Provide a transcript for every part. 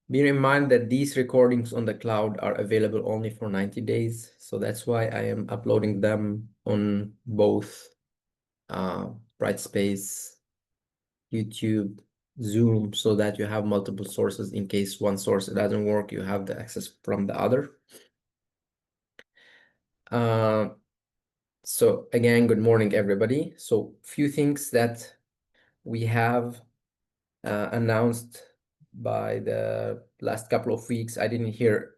Bear in mind that these recordings on the cloud are available only for 90 days. So that's why I am uploading them on both Brightspace, YouTube, Zoom, so that you have multiple sources in case one source doesn't work, you have the access from the other. So again, good morning, everybody. So few things that we have announced by the last couple of weeks. I didn't hear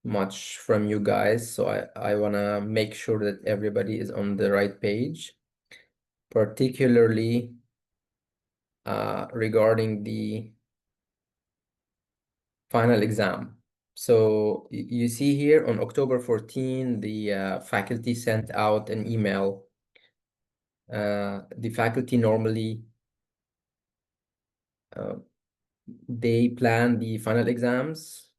much from you guys, so I want to make sure that everybody is on the right page, particularly regarding the final exam. So you see here on October 14, the faculty sent out an email. The faculty normally they plan the final exams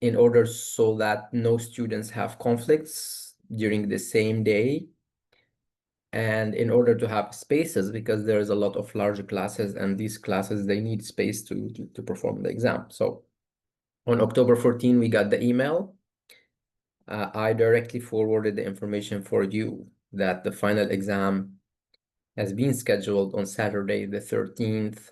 in order so that no students have conflicts during the same day, and in order to have spaces, because there's a lot of larger classes, and these classes, they need space to perform the exam. So on October 14, we got the email. I directly forwarded the information for you that the final exam has been scheduled on Saturday the 13th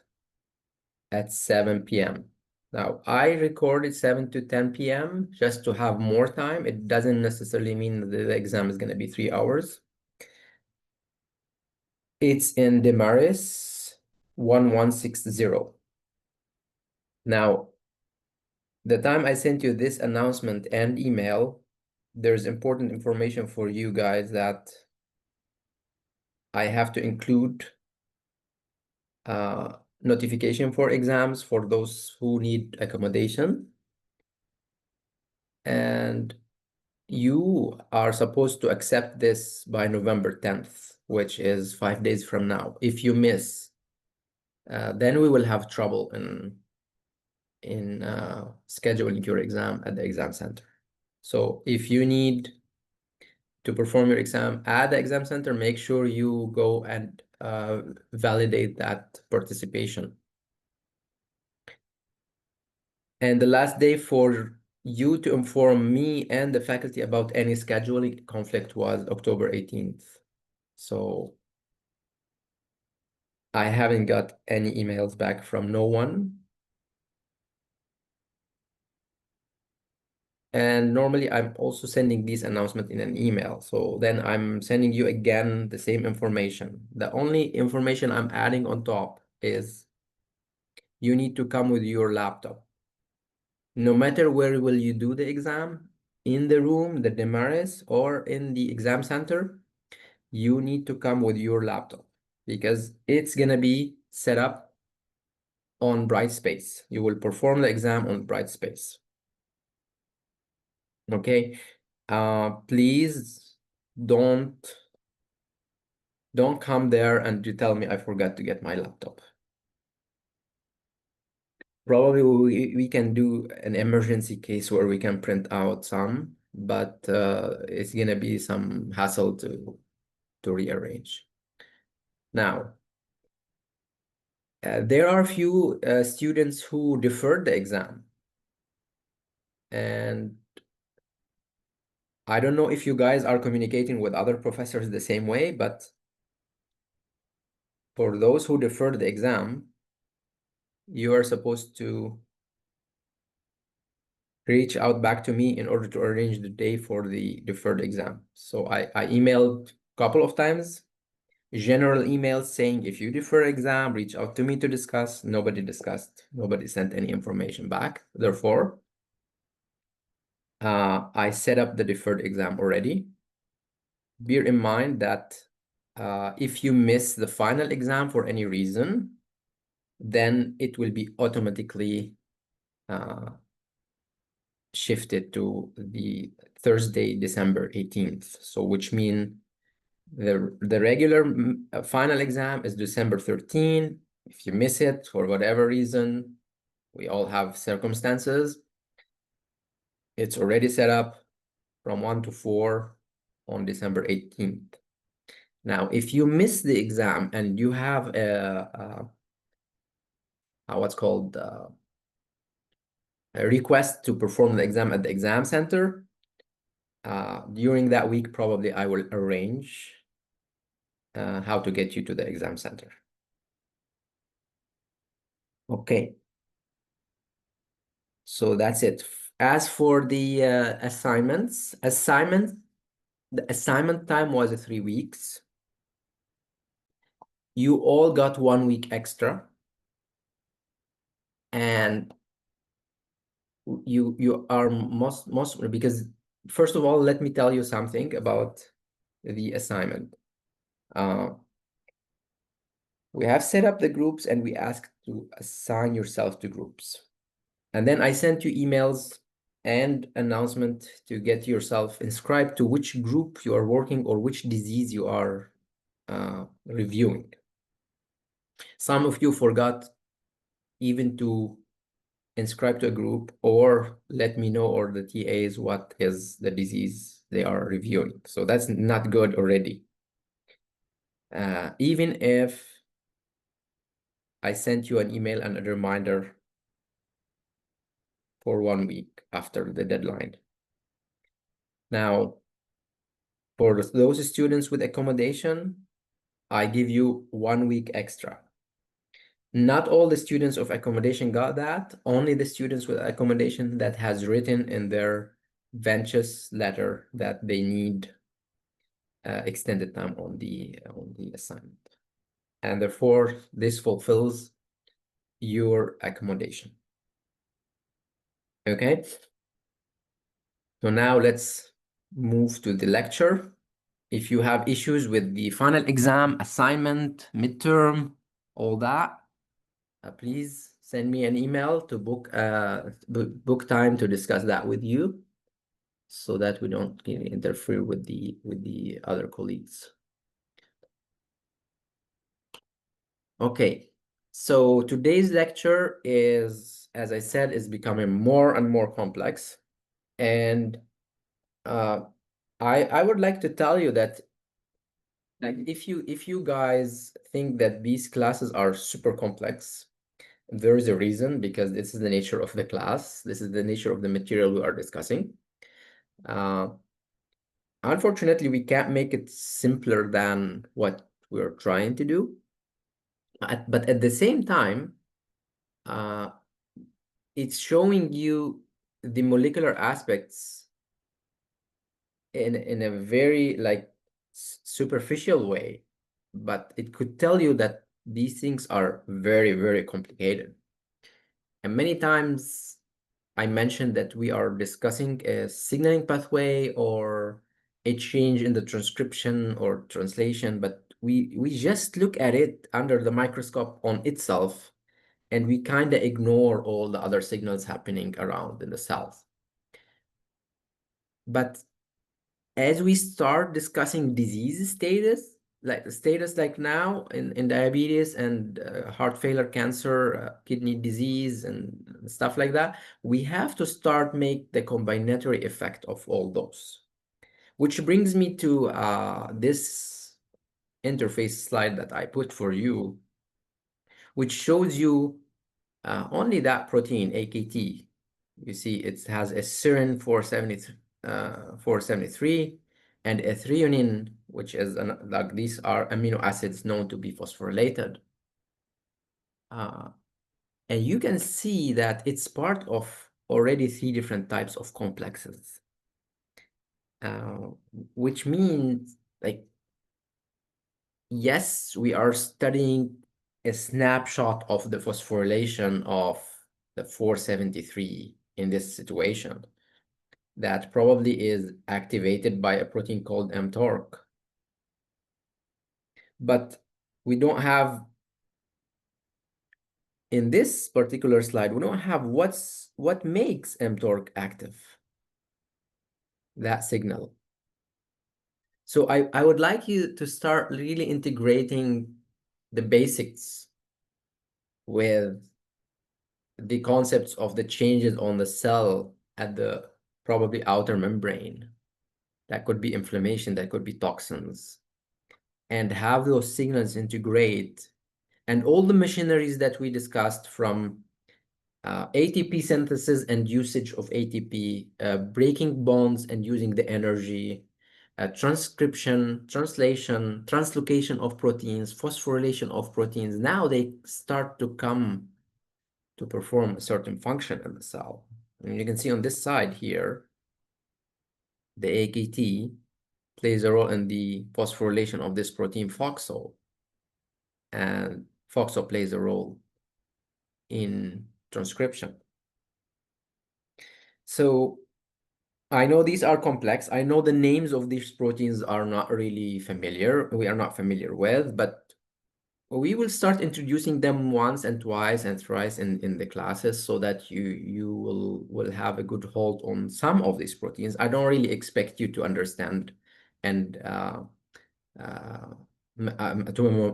at 7 p.m. Now, I recorded 7 to 10 p.m. just to have more time. It doesn't necessarily mean that the exam is going to be 3 hours. It's in Demaris 1160. Now, the time I sent you this announcement and email, there's important information for you guys that I have to include notification for exams for those who need accommodation. And you are supposed to accept this by November 10th, which is 5 days from now. If you miss, then we will have trouble in scheduling your exam at the exam center. So if you need to perform your exam at the exam center, make sure you go and validate that participation. And the last day for you to inform me and the faculty about any scheduling conflict was October 18th. So I haven't got any emails back from no one. And normally I'm also sending these announcements in an email. So then I'm sending you again the same information. The only information I'm adding on top is you need to come with your laptop. No matter where will you do the exam, in the room, the Demaris, or in the exam center, you need to come with your laptop because it's gonna be set up on Brightspace. You will perform the exam on Brightspace. Okay, please don't come there and you tell me I forgot to get my laptop. Probably we can do an emergency case where we can print out some, but it's gonna be some hassle to rearrange. Now, there are a few students who deferred the exam, and I don't know if you guys are communicating with other professors the same way, but for those who deferred the exam, you are supposed to reach out back to me in order to arrange the day for the deferred exam. So I emailed a couple of times, general emails saying, if you defer exam, reach out to me to discuss. Nobody discussed, nobody sent any information back. Therefore, I set up the deferred exam already. Bear in mind that if you miss the final exam for any reason, then it will be automatically shifted to the Thursday, December 18th. So which means the regular final exam is December 13th. If you miss it for whatever reason, we all have circumstances. It's already set up from 1 to 4 on December 18th. Now, if you miss the exam and you have what's called request to perform the exam at the exam center. During that week, probably I will arrange how to get you to the exam center. Okay. So that's it. As for the assignments, the assignment time was 3 weeks. You all got 1 week extra. And you are most because first of all, let me tell you something about the assignment. We have set up the groups and we asked to assign yourself to groups. And then I sent you emails and announcement to get yourself inscribed to which group you are working or which disease you are reviewing. Some of you forgot even to inscribe to a group or let me know, or the TAs, what is the disease they are reviewing. So that's not good already. Even if I sent you an email and a reminder for 1 week after the deadline. Now, for those students with accommodation, I give you 1 week extra. Not all the students of accommodation got that, only the students with accommodation that has written in their Ventus letter that they need extended time on the assignment. And therefore, this fulfills your accommodation. Okay. So now let's move to the lecture. If you have issues with the final exam, assignment, midterm, all that, please send me an email to book time to discuss that with you, so that we don't interfere with the other colleagues. Okay, so today's lecture is, as I said, is becoming more and more complex, and I would like to tell you that, like, if you guys think that these classes are super complex, there is a reason, because this is the nature of the class. This is the nature of the material we are discussing. Unfortunately, we can't make it simpler than what we're trying to do. But at the same time, it's showing you the molecular aspects in a very like superficial way, but it could tell you that these things are very, very complicated. And many times I mentioned that we are discussing a signaling pathway or a change in the transcription or translation, but we just look at it under the microscope on itself, and we kind of ignore all the other signals happening around in the cells. But as we start discussing disease status, like now in diabetes and heart failure, cancer, kidney disease and stuff like that, we have to start make the combinatory effect of all those. Which brings me to this interface slide that I put for you, which shows you only that protein, AKT. You see it has a serine 473 and a threonine, which is like these are amino acids known to be phosphorylated. And you can see that it's part of already 3 different types of complexes, which means, like, yes, we are studying a snapshot of the phosphorylation of the 473 in this situation that probably is activated by a protein called mTORC. But we don't have, in this particular slide, we don't have what makes mTORC active, that signal. So I would like you to start really integrating the basics with the concepts of the changes on the cell at the probably outer membrane. That could be inflammation, that could be toxins, and have those signals integrate, and all the machineries that we discussed, from ATP synthesis and usage of ATP, breaking bonds and using the energy, transcription, translation, translocation of proteins, phosphorylation of proteins. Now they start to come to perform a certain function in the cell. And you can see on this side here, the AKT plays a role in the phosphorylation of this protein FOXO, and FOXO plays a role in transcription. So I know these are complex. I know the names of these proteins are not really familiar. We are not familiar with, but we will start introducing them once and twice and thrice in the classes so that you will have a good hold on some of these proteins. I don't really expect you to understand and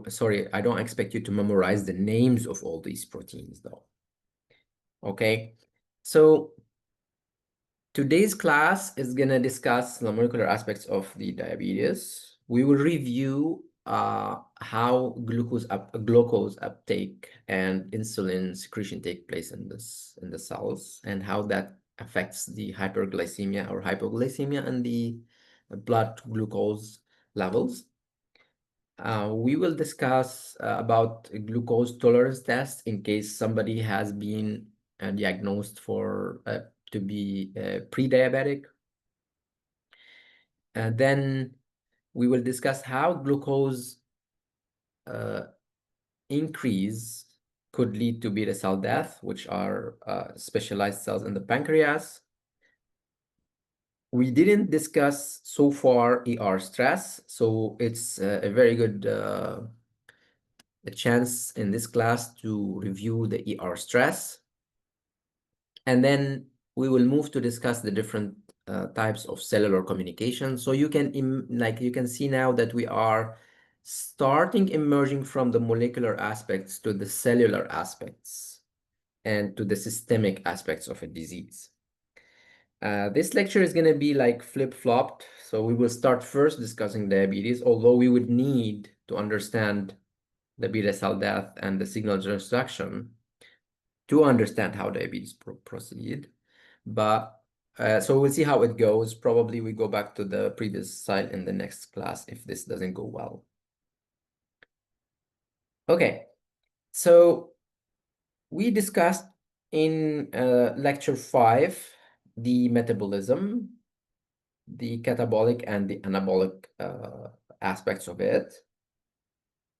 sorry, I don't expect you to memorize the names of all these proteins though. Okay, so today's class is going to discuss the molecular aspects of the diabetes. We will review how glucose uptake and insulin secretion take place in the cells, and how that affects the hyperglycemia or hypoglycemia and the blood glucose levels. We will discuss about glucose tolerance tests in case somebody has been diagnosed to be pre-diabetic. And then we will discuss how glucose increase could lead to beta cell death, which are specialized cells in the pancreas. We didn't discuss so far ER stress, so it's a very good a chance in this class to review the ER stress. And then we will move to discuss the different types of cellular communication. So you can you can see now that we are starting emerging from the molecular aspects to the cellular aspects and to the systemic aspects of a disease. This lecture is going to be like flip-flopped. So we will start first discussing diabetes, although we would need to understand the beta cell death and the signal transduction to understand how diabetes proceed. But so we'll see how it goes. Probably we go back to the previous slide in the next class if this doesn't go well. Okay, so we discussed in lecture 5 the metabolism, the catabolic and the anabolic aspects of it.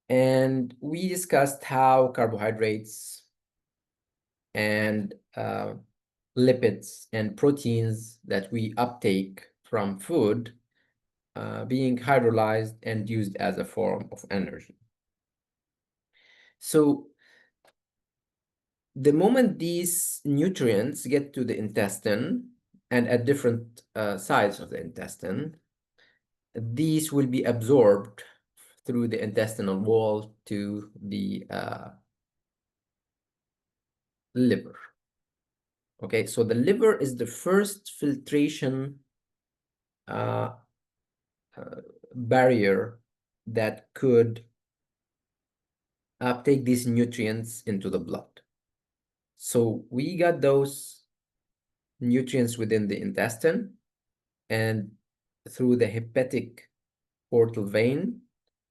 And we discussed how carbohydrates and lipids and proteins that we uptake from food being hydrolyzed and used as a form of energy. So the moment these nutrients get to the intestine and at different sides of the intestine, these will be absorbed through the intestinal wall to the liver. Okay, so the liver is the first filtration barrier that could uptake these nutrients into the blood. So we got those nutrients within the intestine and through the hepatic portal vein,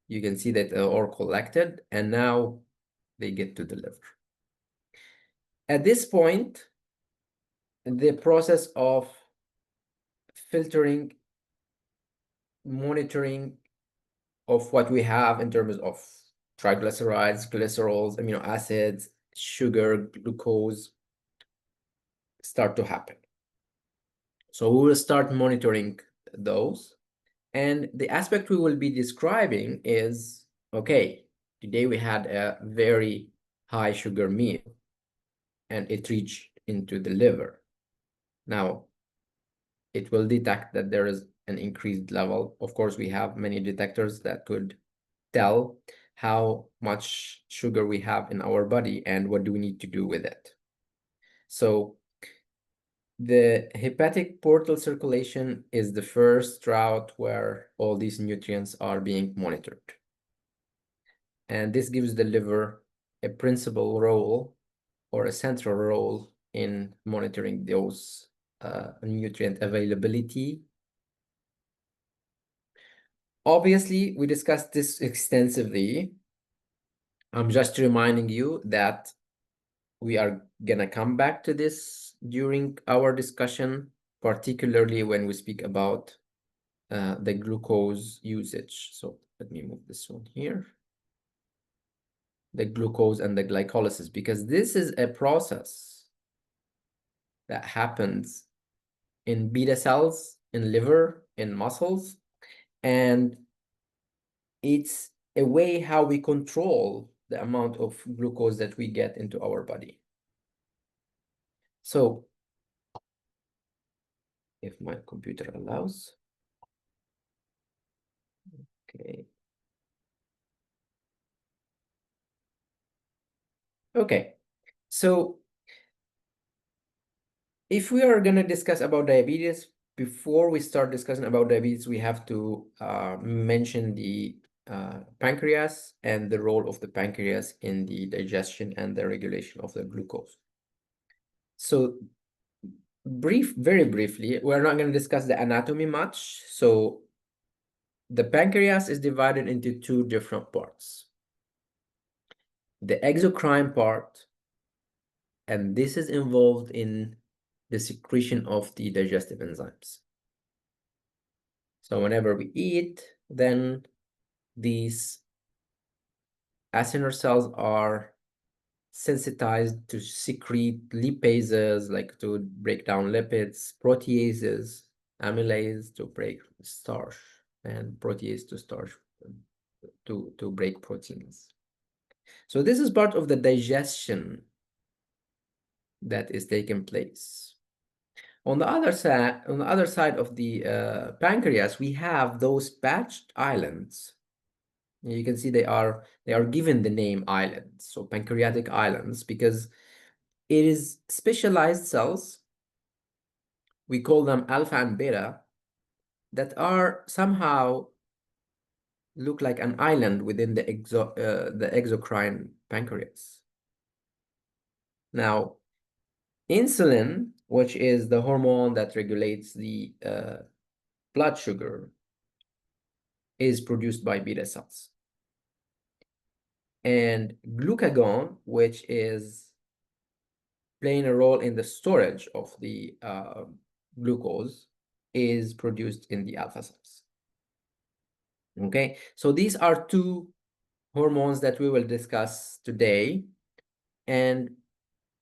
you can see that they're all collected and now they get to the liver. At this point, the process of filtering, monitoring of what we have in terms of triglycerides, glycerols, amino acids, sugar, glucose start to happen. So we will start monitoring those. And the aspect we will be describing is, okay, today we had a very high sugar meal and it reached into the liver. Now, it will detect that there is an increased level. Of course, we have many detectors that could tell how much sugar we have in our body and what do we need to do with it. So the hepatic portal circulation is the first route where all these nutrients are being monitored. And this gives the liver a principal role or a central role in monitoring those nutrient availability. Obviously, we discussed this extensively. I'm just reminding you that we are gonna come back to this during our discussion, particularly when we speak about the glucose usage. So let me move this one here. The glucose and the glycolysis, because this is a process that happens in beta cells, in liver, in muscles, and it's a way how we control the amount of glucose that we get into our body. So if my computer allows, okay. Okay, so if we are going to discuss about diabetes, before we start discussing about diabetes, we have to mention the pancreas and the role of the pancreas in the digestion and the regulation of the glucose. So very briefly, we're not going to discuss the anatomy much. So the pancreas is divided into two different parts. The exocrine part, and this is involved in the secretion of the digestive enzymes. So whenever we eat, then these acinar cells are sensitized to secrete lipases, like to break down lipids, proteases, amylase to break starch, and protease to starch to break proteins. So this is part of the digestion that is taking place. On the other side of the pancreas, we have those patched islands. You can see they are given the name islands, so pancreatic islands, because it is specialized cells. We call them alpha and beta, that are somehow look like an island within the exocrine pancreas. Now, insulin, which is the hormone that regulates the blood sugar, is produced by beta cells. And glucagon, which is playing a role in the storage of the glucose, is produced in the alpha cells. Okay, so these are two hormones that we will discuss today, and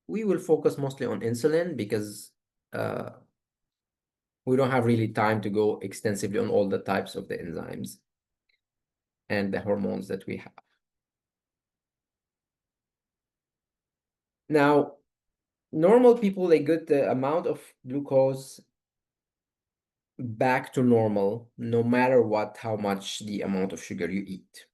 we will focus mostly on insulin because we don't have really time to go extensively on all the types of the enzymes and the hormones that we have. Now, normal people, they get the amount of glucose back to normal, no matter how much the amount of sugar you eat.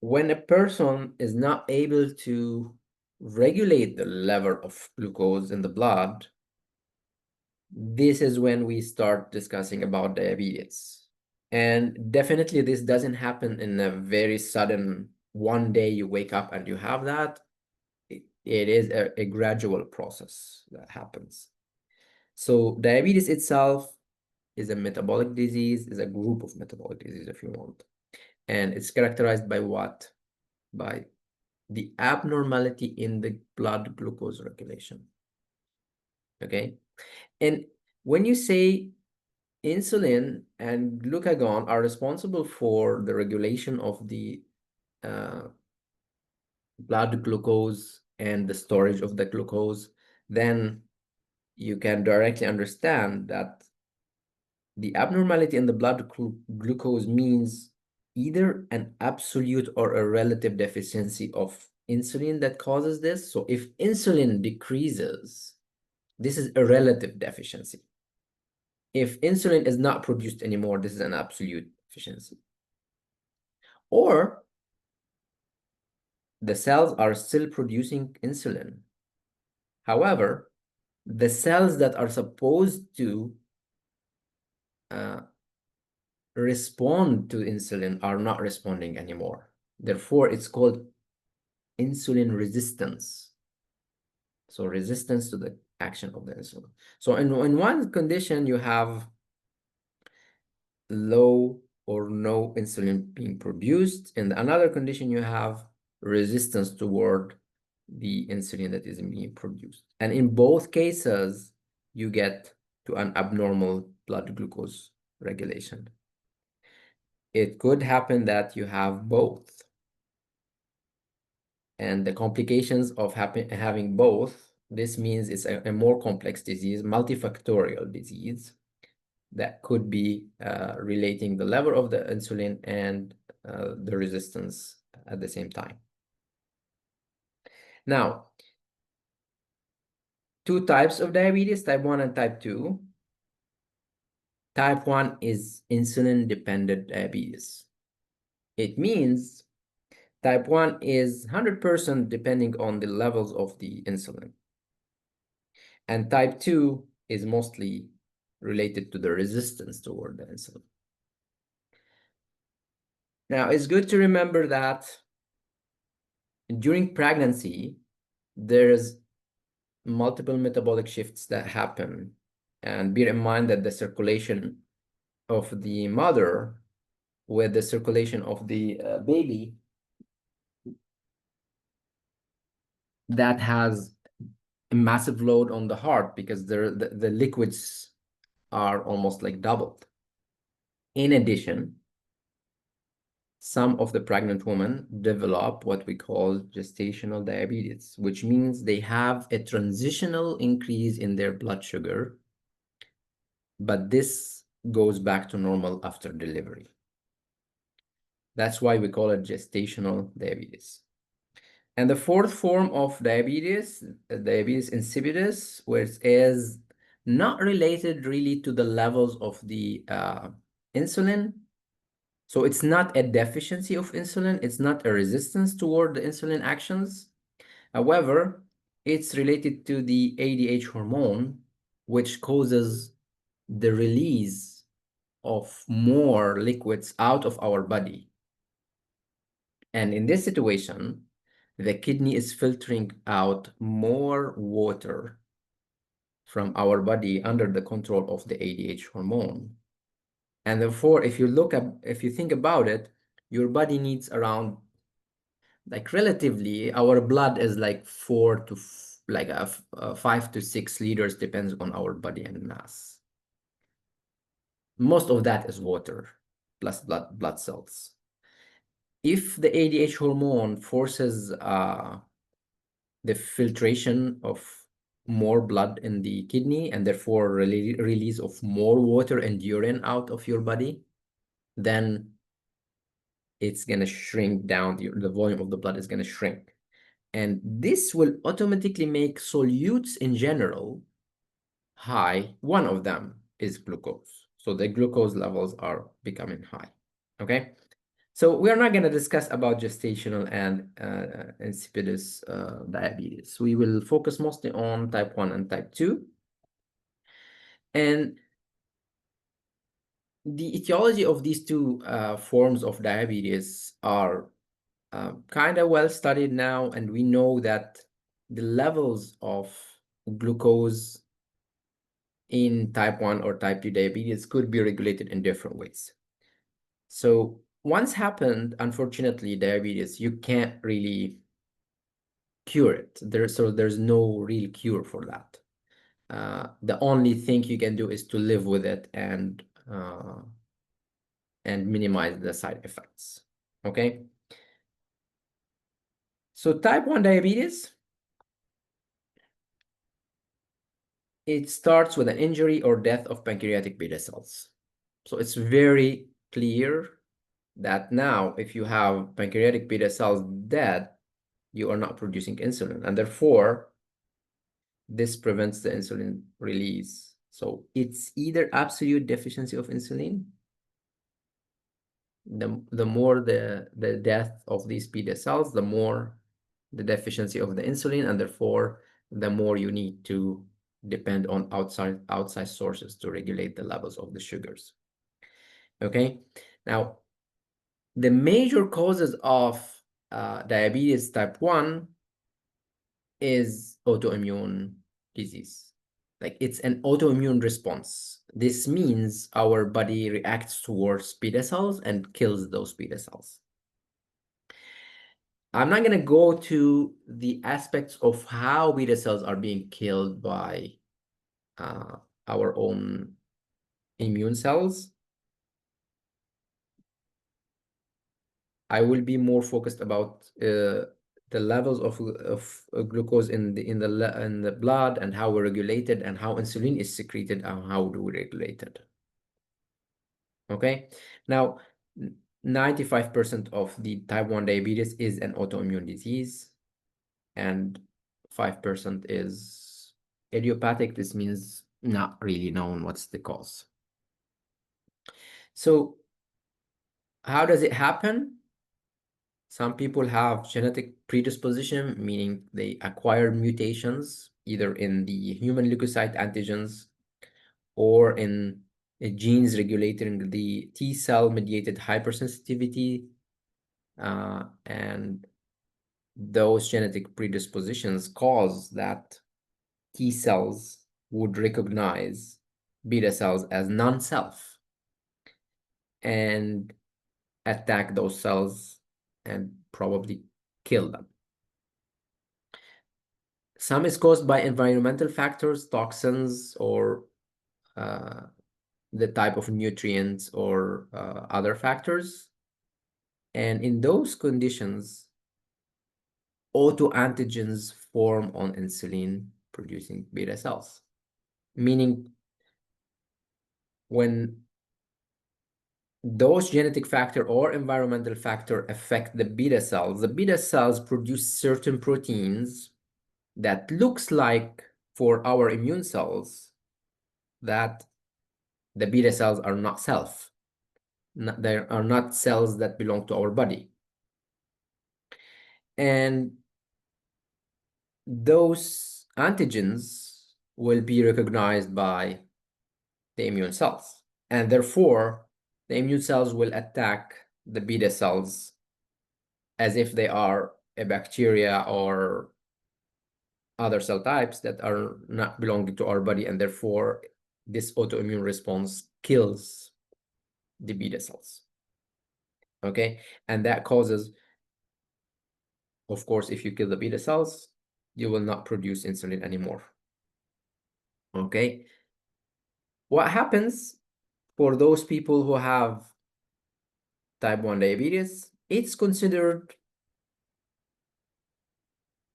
When a person is not able to regulate the level of glucose in the blood, this is when we start discussing about diabetes. And definitely this doesn't happen in a very sudden, one day you wake up and you have that. It is a gradual process that happens. So diabetes itself is a metabolic disease, is a group of metabolic disease, if you want. And it's characterized by what? By the abnormality in the blood glucose regulation. Okay. And when you say insulin and glucagon are responsible for the regulation of the blood glucose and the storage of the glucose, then you can directly understand that the abnormality in the blood glucose means either an absolute or a relative deficiency of insulin that causes this. So if insulin decreases, this is a relative deficiency. If insulin is not produced anymore, this is an absolute deficiency. Or the cells are still producing insulin. However, the cells that are supposed to respond to insulin are not responding anymore. Therefore, it's called insulin resistance. So resistance to the action of the insulin. So in one condition, you have low or no insulin being produced. In another condition, you have resistance toward the insulin that is being produced. And in both cases, you get to an abnormal blood glucose regulation. It could happen that you have both. And the complications of having both, this means it's a more complex disease, multifactorial disease that could be relating the level of the insulin and the resistance at the same time. Now, two types of diabetes, type 1 and type 2. Type 1 is insulin-dependent diabetes. It means type 1 is 100% depending on the levels of the insulin. And type 2 is mostly related to the resistance toward the insulin. Now, it's good to remember that during pregnancy, there's multiple metabolic shifts that happen. And bear in mind that the circulation of the mother with the circulation of the baby, that has a massive load on the heart because the liquids are almost like doubled. In addition, some of the pregnant women develop what we call gestational diabetes, which means they have a transitional increase in their blood sugar, but this goes back to normal after delivery. That's why we call it gestational diabetes. And the fourth form of diabetes, diabetes insipidus, which is not related really to the levels of the insulin. So it's not a deficiency of insulin. It's not a resistance toward the insulin actions. However, it's related to the ADH hormone, which causes the release of more liquids out of our body. And in this situation, the kidney is filtering out more water from our body under the control of the ADH hormone. And therefore, if you think about it, your body needs around, like relatively, our blood is like 5 to 6 liters, depends on our body and mass. Most of that is water plus blood cells. If the ADH hormone forces the filtration of more blood in the kidney and therefore release of more water and urine out of your body, then it's going to shrink down, the volume of the blood is going to shrink. And this will automatically make solutes in general high. One of them is glucose. So the glucose levels are becoming high, okay? So we are not going to discuss about gestational and insipidus diabetes. We will focus mostly on type 1 and type 2. And the etiology of these two forms of diabetes are kind of well studied now, and we know that the levels of glucose in type 1 or type 2 diabetes could be regulated in different ways. So once happened, unfortunately, diabetes, you can't really cure it. There's no real cure for that. The only thing you can do is to live with it and minimize the side effects. Okay. So type 1 diabetes, it starts with an injury or death of pancreatic beta cells. So it's very clear that now if you have pancreatic beta cells dead, you are not producing insulin, and therefore this prevents the insulin release. So it's either absolute deficiency of insulin, the more the death of these beta cells, the more the deficiency of the insulin, and therefore the more you need to depend on outside sources to regulate the levels of the sugars. Okay, now the major causes of diabetes type 1 is autoimmune disease. Like it's an autoimmune response. This means our body reacts towards beta cells and kills those beta cells. I'm not going to go to the aspects of how beta cells are being killed by our own immune cells. I will be more focused about the levels of glucose in the blood and how we regulate it and how insulin is secreted and how do we regulate it. Okay, now 95% of the type 1 diabetes is an autoimmune disease and 5% is idiopathic. This means not really known what's the cause. So how does it happen? Some people have genetic predisposition, meaning they acquire mutations either in the human leukocyte antigens or in genes regulating the T cell mediated hypersensitivity. And those genetic predispositions cause that T cells would recognize beta cells as non-self and attack those cells and probably kill them. Some is caused by environmental factors, toxins, or the type of nutrients or other factors. And in those conditions, autoantigens form on insulin producing beta cells, meaning when those genetic factor or environmental factor affect the beta cells produce certain proteins that looks like for our immune cells that the beta cells are not self. They are not cells that belong to our body. And those antigens will be recognized by the immune cells. And therefore, the immune cells will attack the beta cells as if they are a bacteria or other cell types that are not belonging to our body. And therefore, this autoimmune response kills the beta cells. Okay, and that causes, of course, if you kill the beta cells, you will not produce insulin anymore. Okay, what happens for those people who have type 1 diabetes? It's considered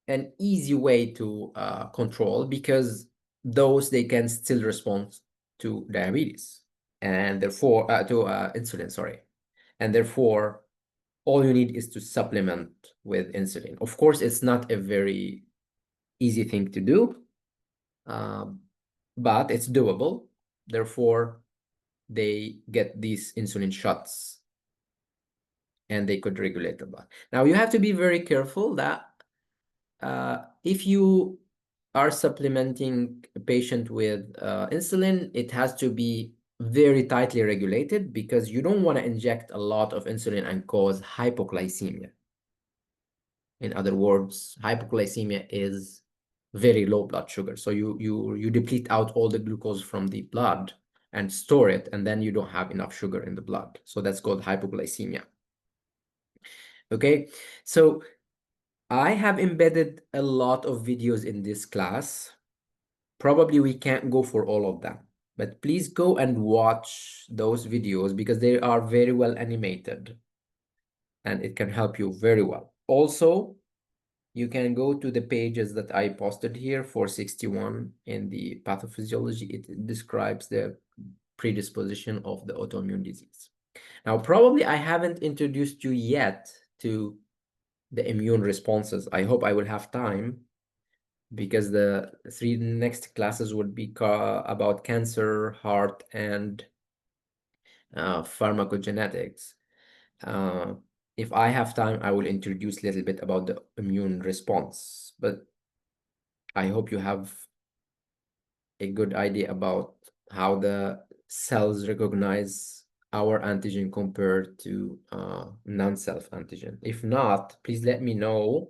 an easy way to control because those they can still respond to diabetes and therefore to insulin, sorry, and therefore all you need is to supplement with insulin. Of course, it's not a very easy thing to do, but it's doable. Therefore, they get these insulin shots and they could regulate the blood. Now, you have to be very careful that if you are supplementing a patient with insulin, it has to be very tightly regulated because you don't want to inject a lot of insulin and cause hypoglycemia. In other words, hypoglycemia is very low blood sugar. So you deplete out all the glucose from the blood and store it, and then you don't have enough sugar in the blood. So that's called hypoglycemia. Okay, so I have embedded a lot of videos in this class. Probably we can't go for all of them, but please go and watch those videos because they are very well animated and it can help you very well. Also, you can go to the pages that I posted here, 461 in the pathophysiology. It describes the predisposition of the autoimmune disease. Now, probably I haven't introduced you yet to the immune responses. I hope I will have time because the 3 next classes would be about cancer, heart, and pharmacogenetics. If I have time, I will introduce a little bit about the immune response, but I hope you have a good idea about how the cells recognize our antigen compared to non-self antigen? If not, please let me know.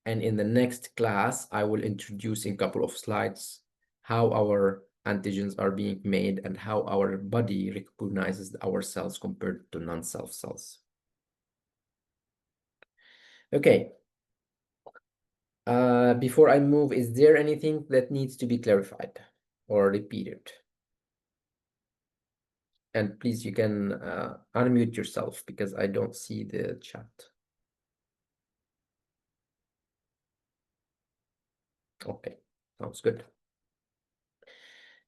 And in the next class, I will introduce in a couple of slides how our antigens are being made and how our body recognizes our cells compared to non-self cells. Okay. Before I move, is there anything that needs to be clarified or repeated? And please, you can unmute yourself because I don't see the chat. Okay, sounds good.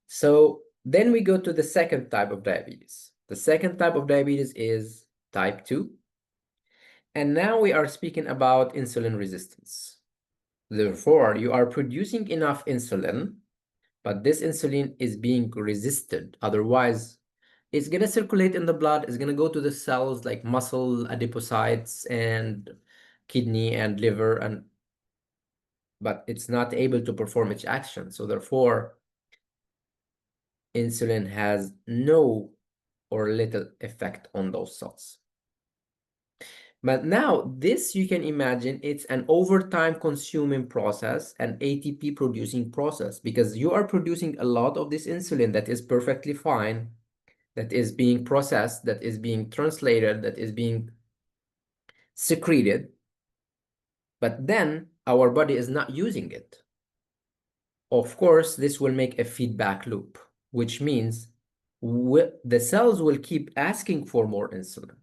So then we go to the second type of diabetes. The second type of diabetes is type 2. And now we are speaking about insulin resistance. Therefore, you are producing enough insulin, but this insulin is being resisted. Otherwise, it's going to circulate in the blood. It's going to go to the cells like muscle, adipocytes, and kidney and liver, but it's not able to perform its action. So therefore, insulin has no or little effect on those cells. But now this, you can imagine, it's an overtime consuming process, an ATP producing process, because you are producing a lot of this insulin that is perfectly fine, that is being processed, that is being translated, that is being secreted. But then our body is not using it. Of course, this will make a feedback loop, which means the cells will keep asking for more insulin.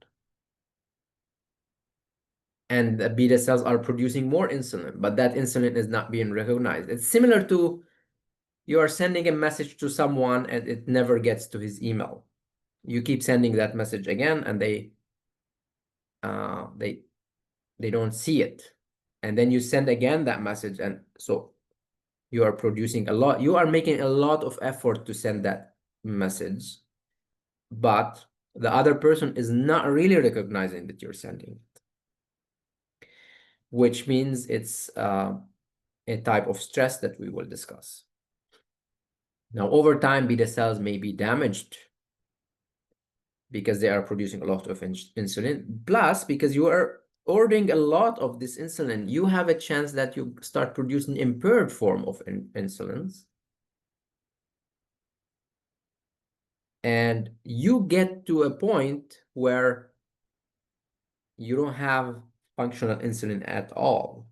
And the beta cells are producing more insulin, but that insulin is not being recognized. It's similar to you are sending a message to someone and it never gets to his email. You keep sending that message again and they don't see it. And then you send again that message, and so you are producing a lot. You are making a lot of effort to send that message, but the other person is not really recognizing that you're sending it, which means it's a type of stress that we will discuss. Now, over time, beta cells may be damaged because they are producing a lot of insulin. Plus, because you are ordering a lot of this insulin, you have a chance that you start producing impaired form of insulins. And you get to a point where you don't have functional insulin at all,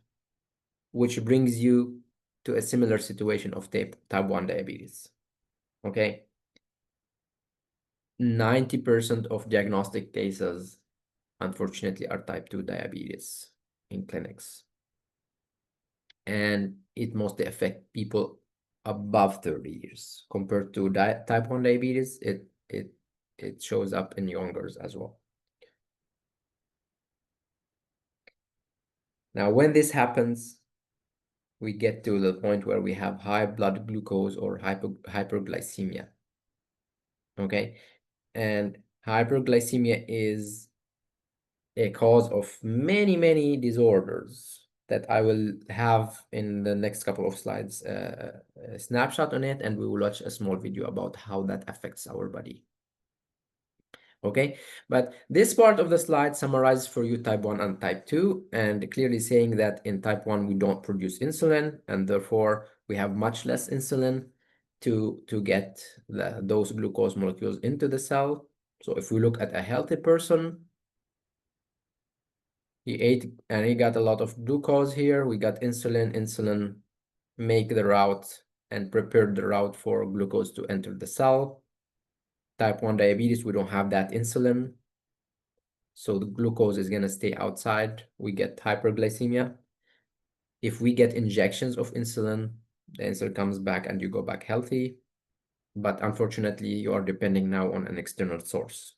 which brings you to a similar situation of type 1 diabetes. Okay. 90% of diagnostic cases, unfortunately, are type 2 diabetes in clinics. And it mostly affects people above 30 years. Compared to type 1 diabetes, it shows up in youngers as well. Now, when this happens, we get to the point where we have high blood glucose or hyperglycemia. Okay. And hyperglycemia is a cause of many, many disorders that I will have in the next couple of slides, a snapshot on it, and we will watch a small video about how that affects our body. Okay, but this part of the slide summarizes for you type 1 and type 2, and clearly saying that in type 1, we don't produce insulin, and therefore we have much less insulin to get those glucose molecules into the cell. So if we look at a healthy person, he ate and he got a lot of glucose here. We got insulin make the route and prepare the route for glucose to enter the cell. Type 1 diabetes, we don't have that insulin. So the glucose is going to stay outside. We get hyperglycemia. If we get injections of insulin, the insulin comes back and you go back healthy. But unfortunately, you are depending now on an external source.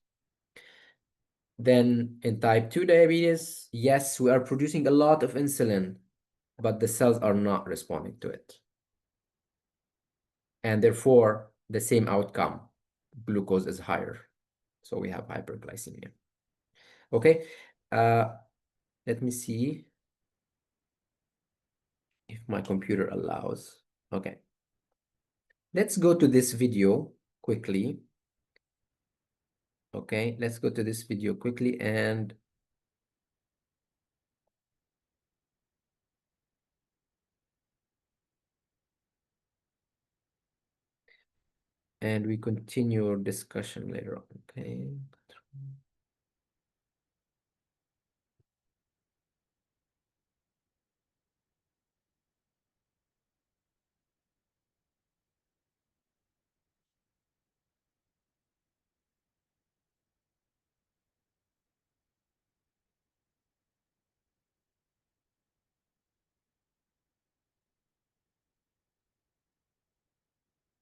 Then in type 2 diabetes, yes, we are producing a lot of insulin, but the cells are not responding to it. And therefore, the same outcome, glucose is higher. So we have hyperglycemia. Okay, let me see if my computer allows. Okay, let's go to this video quickly. Okay, let's go to this video quickly and we continue our discussion later on. Okay.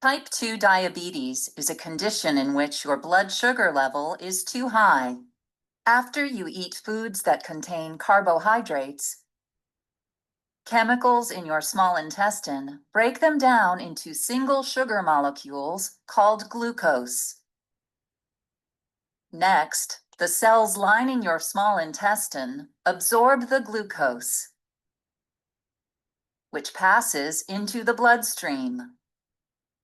Type 2 diabetes is a condition in which your blood sugar level is too high. After you eat foods that contain carbohydrates, chemicals in your small intestine break them down into single sugar molecules called glucose. Next, the cells lining your small intestine absorb the glucose, which passes into the bloodstream.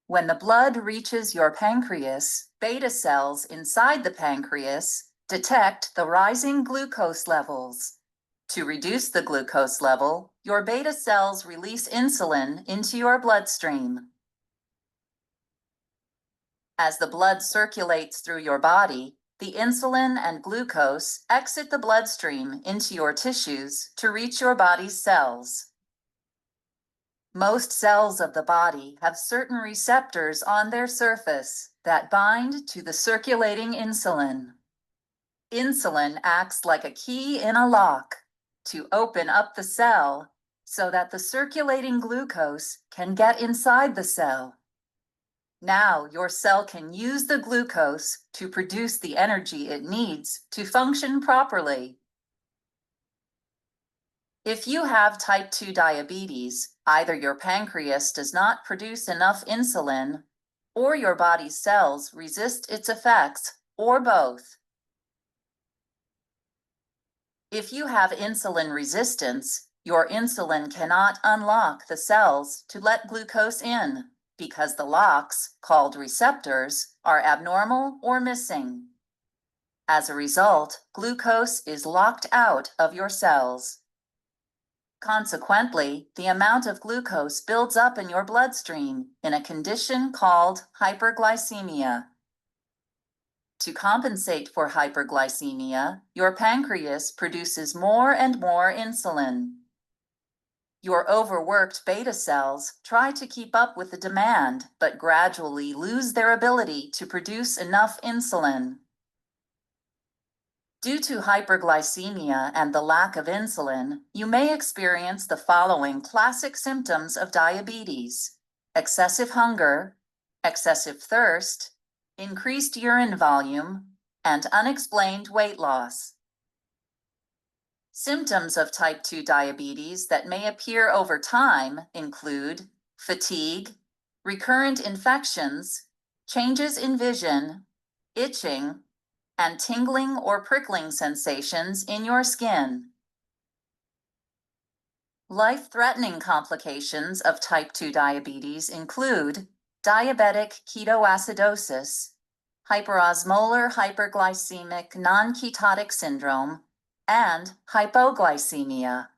When the blood reaches your pancreas, beta cells inside the pancreas detect the rising glucose levels. To reduce the glucose level, your beta cells release insulin into your bloodstream. As the blood circulates through your body, the insulin and glucose exit the bloodstream into your tissues to reach your body's cells. Most cells of the body have certain receptors on their surface that bind to the circulating insulin. Insulin acts like a key in a lock to open up the cell so that the circulating glucose can get inside the cell. Now your cell can use the glucose to produce the energy it needs to function properly. If you have type 2 diabetes, either your pancreas does not produce enough insulin, or your body's cells resist its effects, or both. If you have insulin resistance, your insulin cannot unlock the cells to let glucose in because the locks, called receptors, are abnormal or missing. As a result, glucose is locked out of your cells. Consequently, the amount of glucose builds up in your bloodstream in a condition called hyperglycemia. To compensate for hyperglycemia, your pancreas produces more and more insulin. Your overworked beta cells try to keep up with the demand, but gradually lose their ability to produce enough insulin. Due to hyperglycemia and the lack of insulin, you may experience the following classic symptoms of diabetes: excessive hunger, excessive thirst, increased urine volume, and unexplained weight loss. Symptoms of type 2 diabetes that may appear over time include fatigue, recurrent infections, changes in vision, itching, and tingling or prickling sensations in your skin. Life-threatening complications of type 2 diabetes include diabetic ketoacidosis, hyperosmolar hyperglycemic non-ketotic syndrome, and hypoglycemia.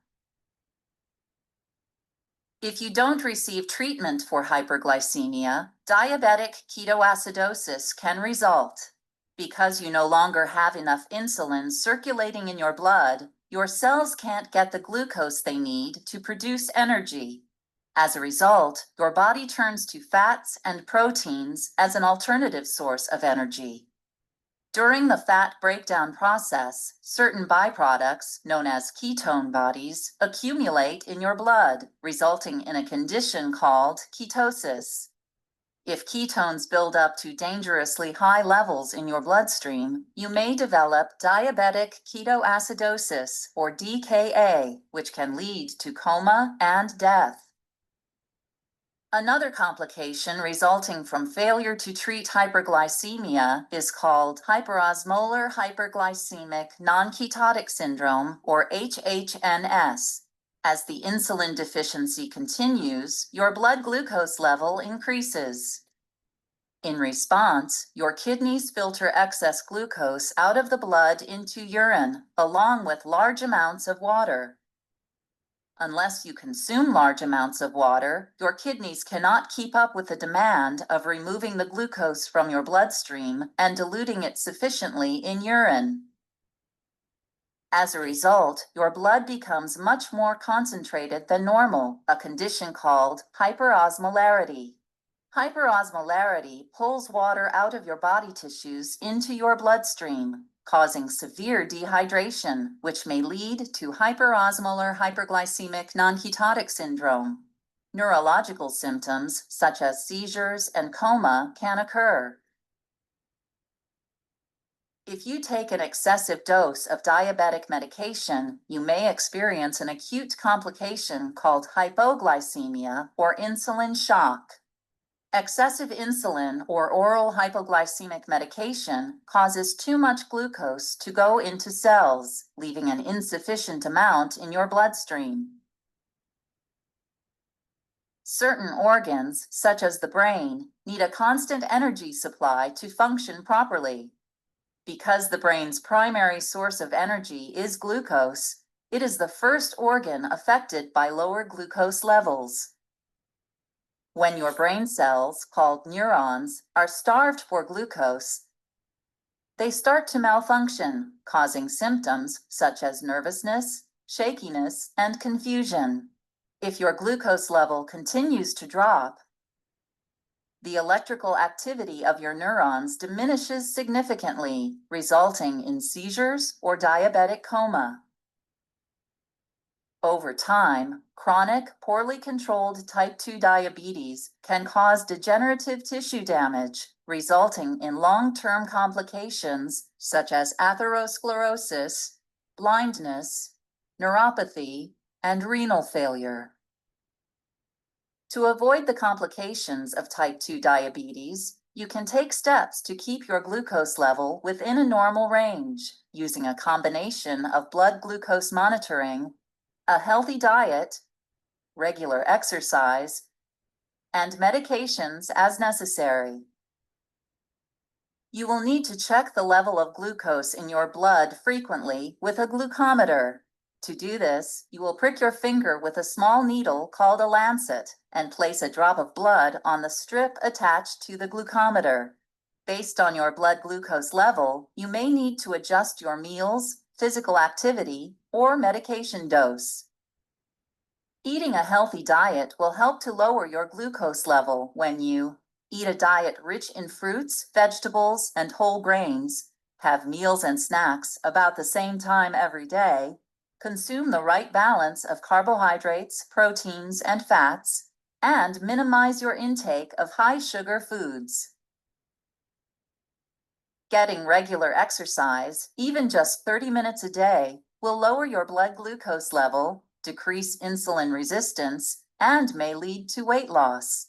If you don't receive treatment for hyperglycemia, diabetic ketoacidosis can result. Because you no longer have enough insulin circulating in your blood, your cells can't get the glucose they need to produce energy. As a result, your body turns to fats and proteins as an alternative source of energy. During the fat breakdown process, certain byproducts, known as ketone bodies, accumulate in your blood, resulting in a condition called ketosis. If ketones build up to dangerously high levels in your bloodstream, you may develop diabetic ketoacidosis, or DKA, which can lead to coma and death. Another complication resulting from failure to treat hyperglycemia is called hyperosmolar hyperglycemic non-ketotic syndrome, or HHNS. As the insulin deficiency continues, your blood glucose level increases. In response, your kidneys filter excess glucose out of the blood into urine, along with large amounts of water. Unless you consume large amounts of water, your kidneys cannot keep up with the demand of removing the glucose from your bloodstream and diluting it sufficiently in urine. As a result, your blood becomes much more concentrated than normal, a condition called hyperosmolarity. Hyperosmolarity pulls water out of your body tissues into your bloodstream, causing severe dehydration, which may lead to hyperosmolar hyperglycemic non-ketotic syndrome. Neurological symptoms such as seizures and coma can occur. If you take an excessive dose of diabetic medication, you may experience an acute complication called hypoglycemia or insulin shock. Excessive insulin or oral hypoglycemic medication causes too much glucose to go into cells, leaving an insufficient amount in your bloodstream. Certain organs, such as the brain, need a constant energy supply to function properly. Because the brain's primary source of energy is glucose, it is the first organ affected by lower glucose levels. When your brain cells, called neurons, are starved for glucose, they start to malfunction, causing symptoms such as nervousness, shakiness, and confusion. If your glucose level continues to drop, the electrical activity of your neurons diminishes significantly, resulting in seizures or diabetic coma. Over time, chronic, poorly controlled type 2 diabetes can cause degenerative tissue damage, resulting in long-term complications such as atherosclerosis, blindness, neuropathy, and renal failure. To avoid the complications of type 2 diabetes, you can take steps to keep your glucose level within a normal range using a combination of blood glucose monitoring, a healthy diet, regular exercise, and medications as necessary. You will need to check the level of glucose in your blood frequently with a glucometer. To do this, you will prick your finger with a small needle called a lancet and place a drop of blood on the strip attached to the glucometer. Based on your blood glucose level, you may need to adjust your meals, physical activity, or medication dose. Eating a healthy diet will help to lower your glucose level when you eat a diet rich in fruits, vegetables, and whole grains, have meals and snacks about the same time every day, consume the right balance of carbohydrates, proteins, and fats, and minimize your intake of high-sugar foods. Getting regular exercise, even just 30 minutes a day, will lower your blood glucose level, decrease insulin resistance, and may lead to weight loss.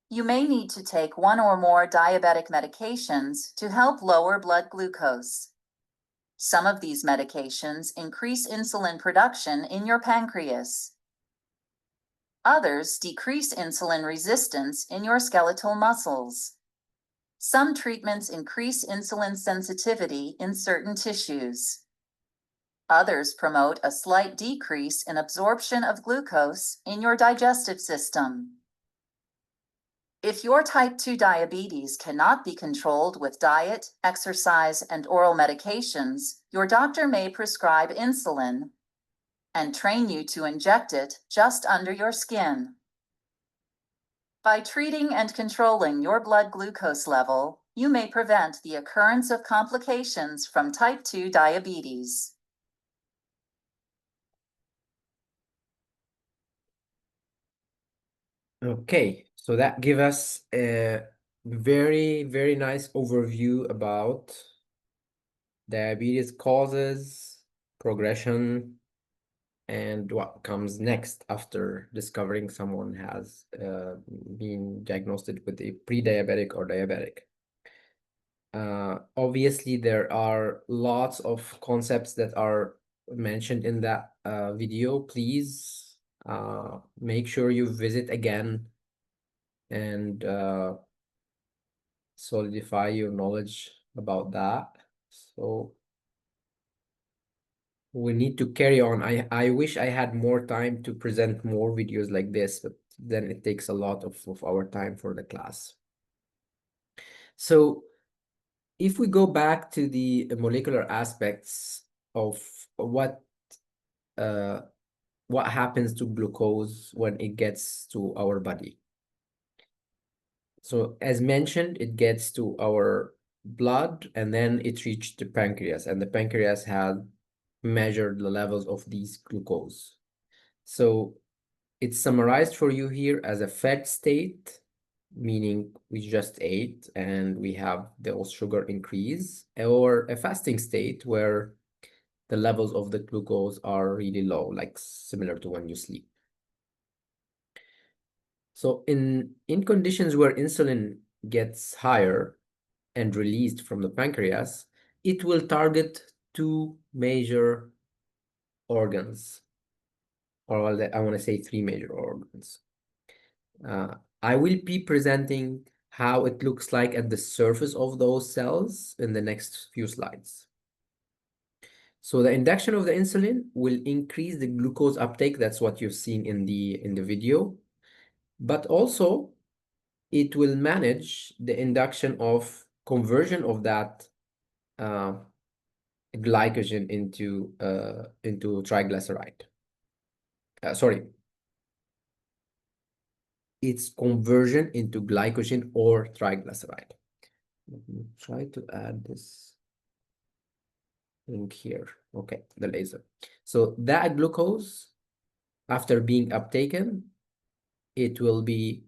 You may need to take one or more diabetic medications to help lower blood glucose. Some of these medications increase insulin production in your pancreas. Others decrease insulin resistance in your skeletal muscles. Some treatments increase insulin sensitivity in certain tissues. Others promote a slight decrease in absorption of glucose in your digestive system. If your type 2 diabetes cannot be controlled with diet, exercise, and oral medications, your doctor may prescribe insulin and train you to inject it just under your skin. By treating and controlling your blood glucose level, you may prevent the occurrence of complications from type 2 diabetes. Okay, so that give us a very, very nice overview about diabetes causes, progression, and what comes next after discovering someone has been diagnosed with a pre-diabetic or diabetic. Obviously, there are lots of concepts that are mentioned in that video. Please make sure you visit again and solidify your knowledge about that. So we need to carry on. I wish I had more time to present more videos like this, but then it takes a lot of our time for the class. So if we go back to the molecular aspects of what happens to glucose when it gets to our body. So as mentioned, it gets to our blood and then it reached the pancreas, and the pancreas had measured the levels of these glucose. So it's summarized for you here as a fed state, meaning we just ate and we have the sugar increase, or a fasting state where the levels of the glucose are really low, like similar to when you sleep. So in conditions where insulin gets higher and released from the pancreas, it will target two major organs, or I want to say three major organs. I will be presenting how it looks like at the surface of those cells in the next few slides. So the induction of the insulin will increase the glucose uptake. That's what you've seen in the video. But also, it will manage the induction of conversion of that glycogen into triglyceride. Sorry, its conversion into glycogen or triglyceride. Let me try to add this link here. Okay, the laser. So that glucose, after being uptaken, it will be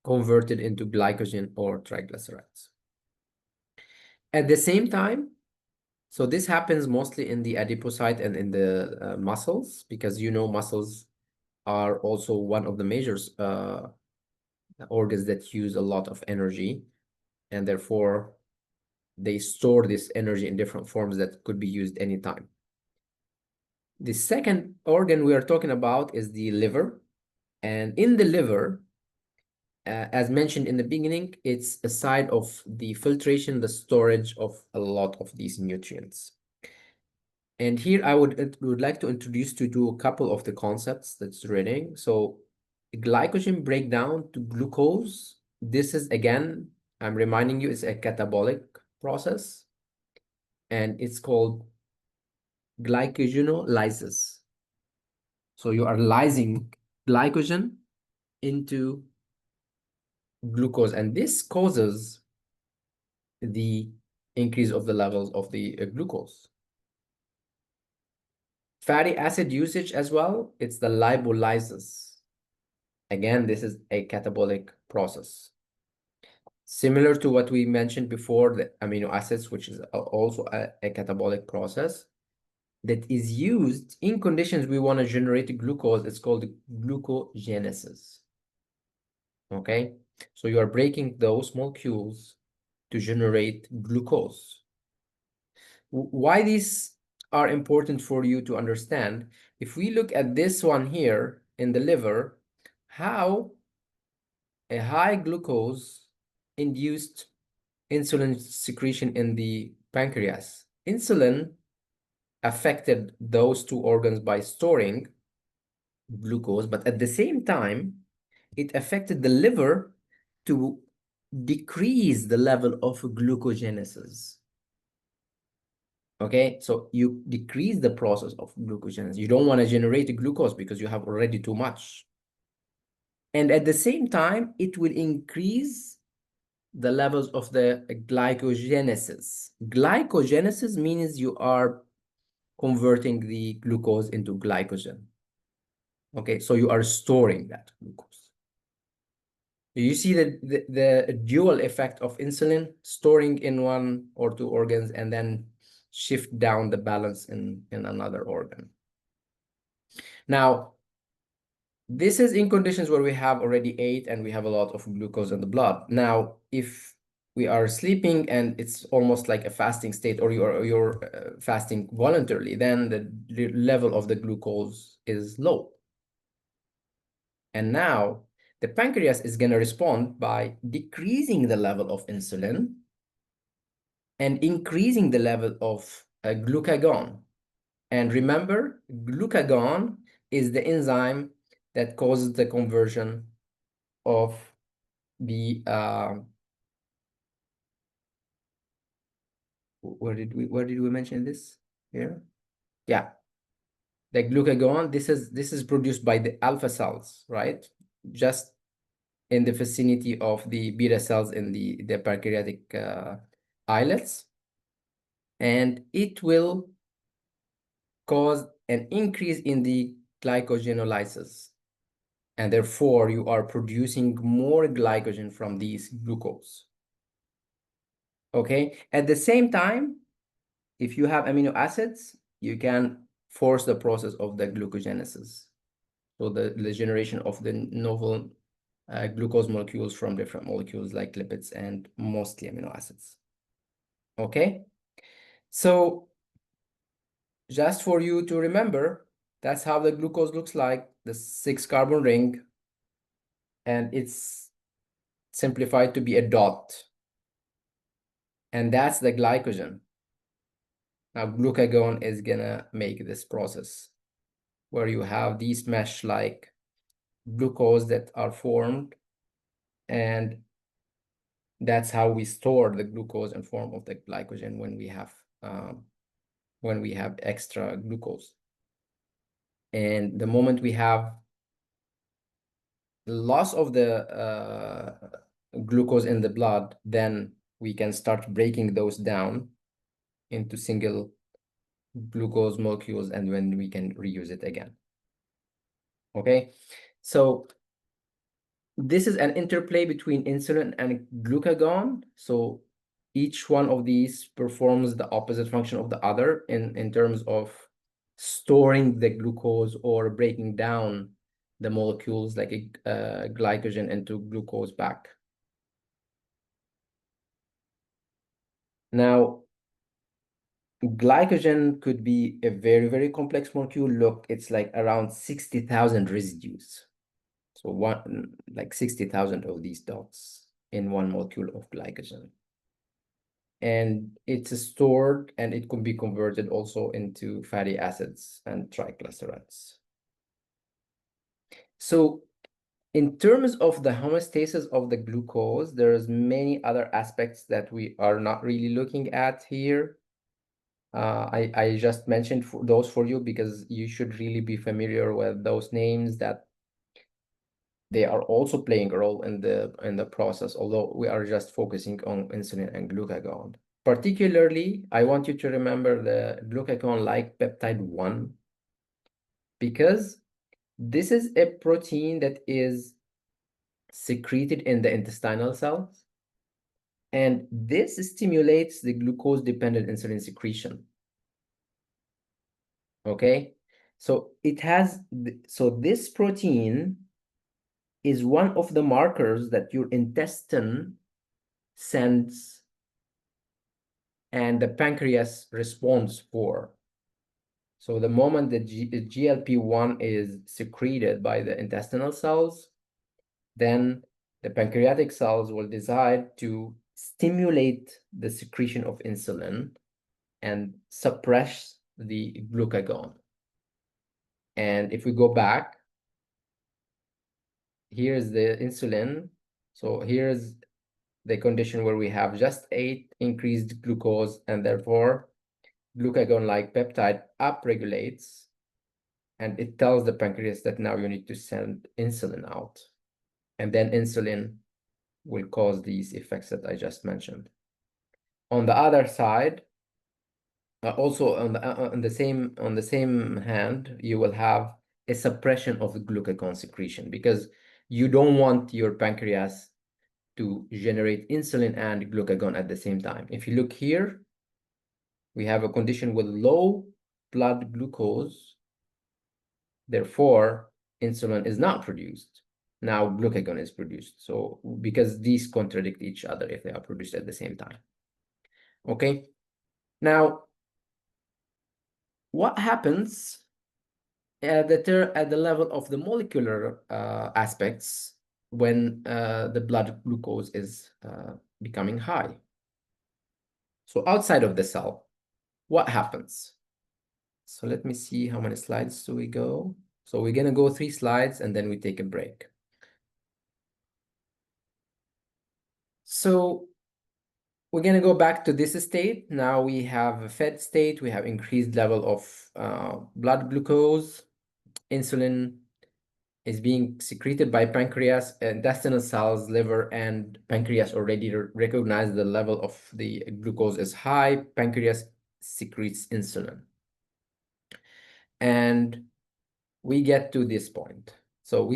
converted into glycogen or triglycerides. At the same time, so this happens mostly in the adipocyte and in the muscles, because muscles are also one of the major organs that use a lot of energy, and therefore they store this energy in different forms that could be used anytime. The second organ we are talking about is the liver. And in the liver, as mentioned in the beginning, it's a side of the filtration, the storage of a lot of these nutrients. And here I would like to introduce to a couple of the concepts that's reading. So glycogen breakdown to glucose. This is, again, I'm reminding you, it's a catabolic process, and it's called glycogenolysis. So you are lysing glycogen into glucose, and this causes the increase of the levels of the glucose. Fatty acid usage as well, it's the lipolysis. Again, this is a catabolic process. Similar to what we mentioned before, the amino acids, which is also a catabolic process that is used in conditions we want to generate glucose. It's called glucogenesis. Okay, so you are breaking those molecules to generate glucose. Why these are important for you to understand? If we look at this one here in the liver, how a high glucose induced insulin secretion in the pancreas. Insulin affected those two organs by storing glucose, but at the same time, it affected the liver to decrease the level of glucogenesis. Okay, so you decrease the process of glucogenesis. You don't want to generate glucose because you have already too much. And at the same time, it will increase the levels of the glycogenesis. Glycogenesis means you are converting the glucose into glycogen. Okay, so you are storing that glucose. You see the dual effect of insulin, storing in one or two organs and then shift down the balance in another organ. Now, this is in conditions where we have already ate and we have a lot of glucose in the blood. Now, if we are sleeping and it's almost like a fasting state, or you're fasting voluntarily, then the level of the glucose is low. And now the pancreas is going to respond by decreasing the level of insulin and increasing the level of glucagon. And remember, glucagon is the enzyme that causes the conversion of the where did we mention this here? Yeah, the glucagon. This is produced by the alpha cells, right? Just in the vicinity of the beta cells in the pancreatic islets, and it will cause an increase in the glycogenolysis, and therefore you are producing more glycogen from these glucose. Okay, at the same time, if you have amino acids, you can force the process of the glucogenesis, so the generation of the novel glucose molecules from different molecules like lipids and mostly amino acids. Okay, so just for you to remember, that's how the glucose looks like, the 6-carbon ring, and it's simplified to be a dot. And that's the glycogen. Now, glucagon is gonna make this process where you have these mesh-like glucose that are formed, and that's how we store the glucose in form of the glycogen when we have extra glucose. And the moment we have loss of the glucose in the blood, then we can start breaking those down into single glucose molecules, and when we can reuse it again. Okay, so this is an interplay between insulin and glucagon. So each one of these performs the opposite function of the other in terms of storing the glucose or breaking down the molecules like glycogen into glucose back. Now, glycogen could be a very, very complex molecule. Look, it's like around 60,000 residues. So like 60,000 of these dots in one molecule of glycogen. And it's stored, and it can be converted also into fatty acids and triglycerides. So in terms of the homeostasis of the glucose, there's many other aspects that we are not really looking at here. I just mentioned those for you because you should really be familiar with those names, that they are also playing a role in the process, although we are just focusing on insulin and glucagon. Particularly, I want you to remember the glucagon-like peptide 1, because this is a protein that is secreted in the intestinal cells, and this stimulates the glucose-dependent insulin secretion. Okay, so it has so this protein is one of the markers that your intestine sends and the pancreas responds for. So the moment the GLP-1 is secreted by the intestinal cells, then the pancreatic cells will decide to stimulate the secretion of insulin and suppress the glucagon. And if we go back, here's the insulin. So here's the condition where we have just 8 increased glucose, and therefore glucagon-like peptide upregulates, and it tells the pancreas that now you need to send insulin out. And then insulin will cause these effects that I just mentioned. On the other side, also on the same hand, you will have a suppression of the glucagon secretion, because you don't want your pancreas to generate insulin and glucagon at the same time. If you look here, we have a condition with low blood glucose. Therefore, insulin is not produced. Now glucagon is produced. So because these contradict each other if they are produced at the same time. Okay. Now, what happens at the level of the molecular aspects when the blood glucose is becoming high. So outside of the cell, what happens? So let me see how many slides do we go. So we're gonna go 3 slides and then we take a break. So we're gonna go back to this state. Now we have a fed state, we have increased level of blood glucose, insulin is being secreted by pancreas, intestinal cells, liver, and pancreas already recognize the level of the glucose is high. Pancreas secretes insulin. And we get to this point. So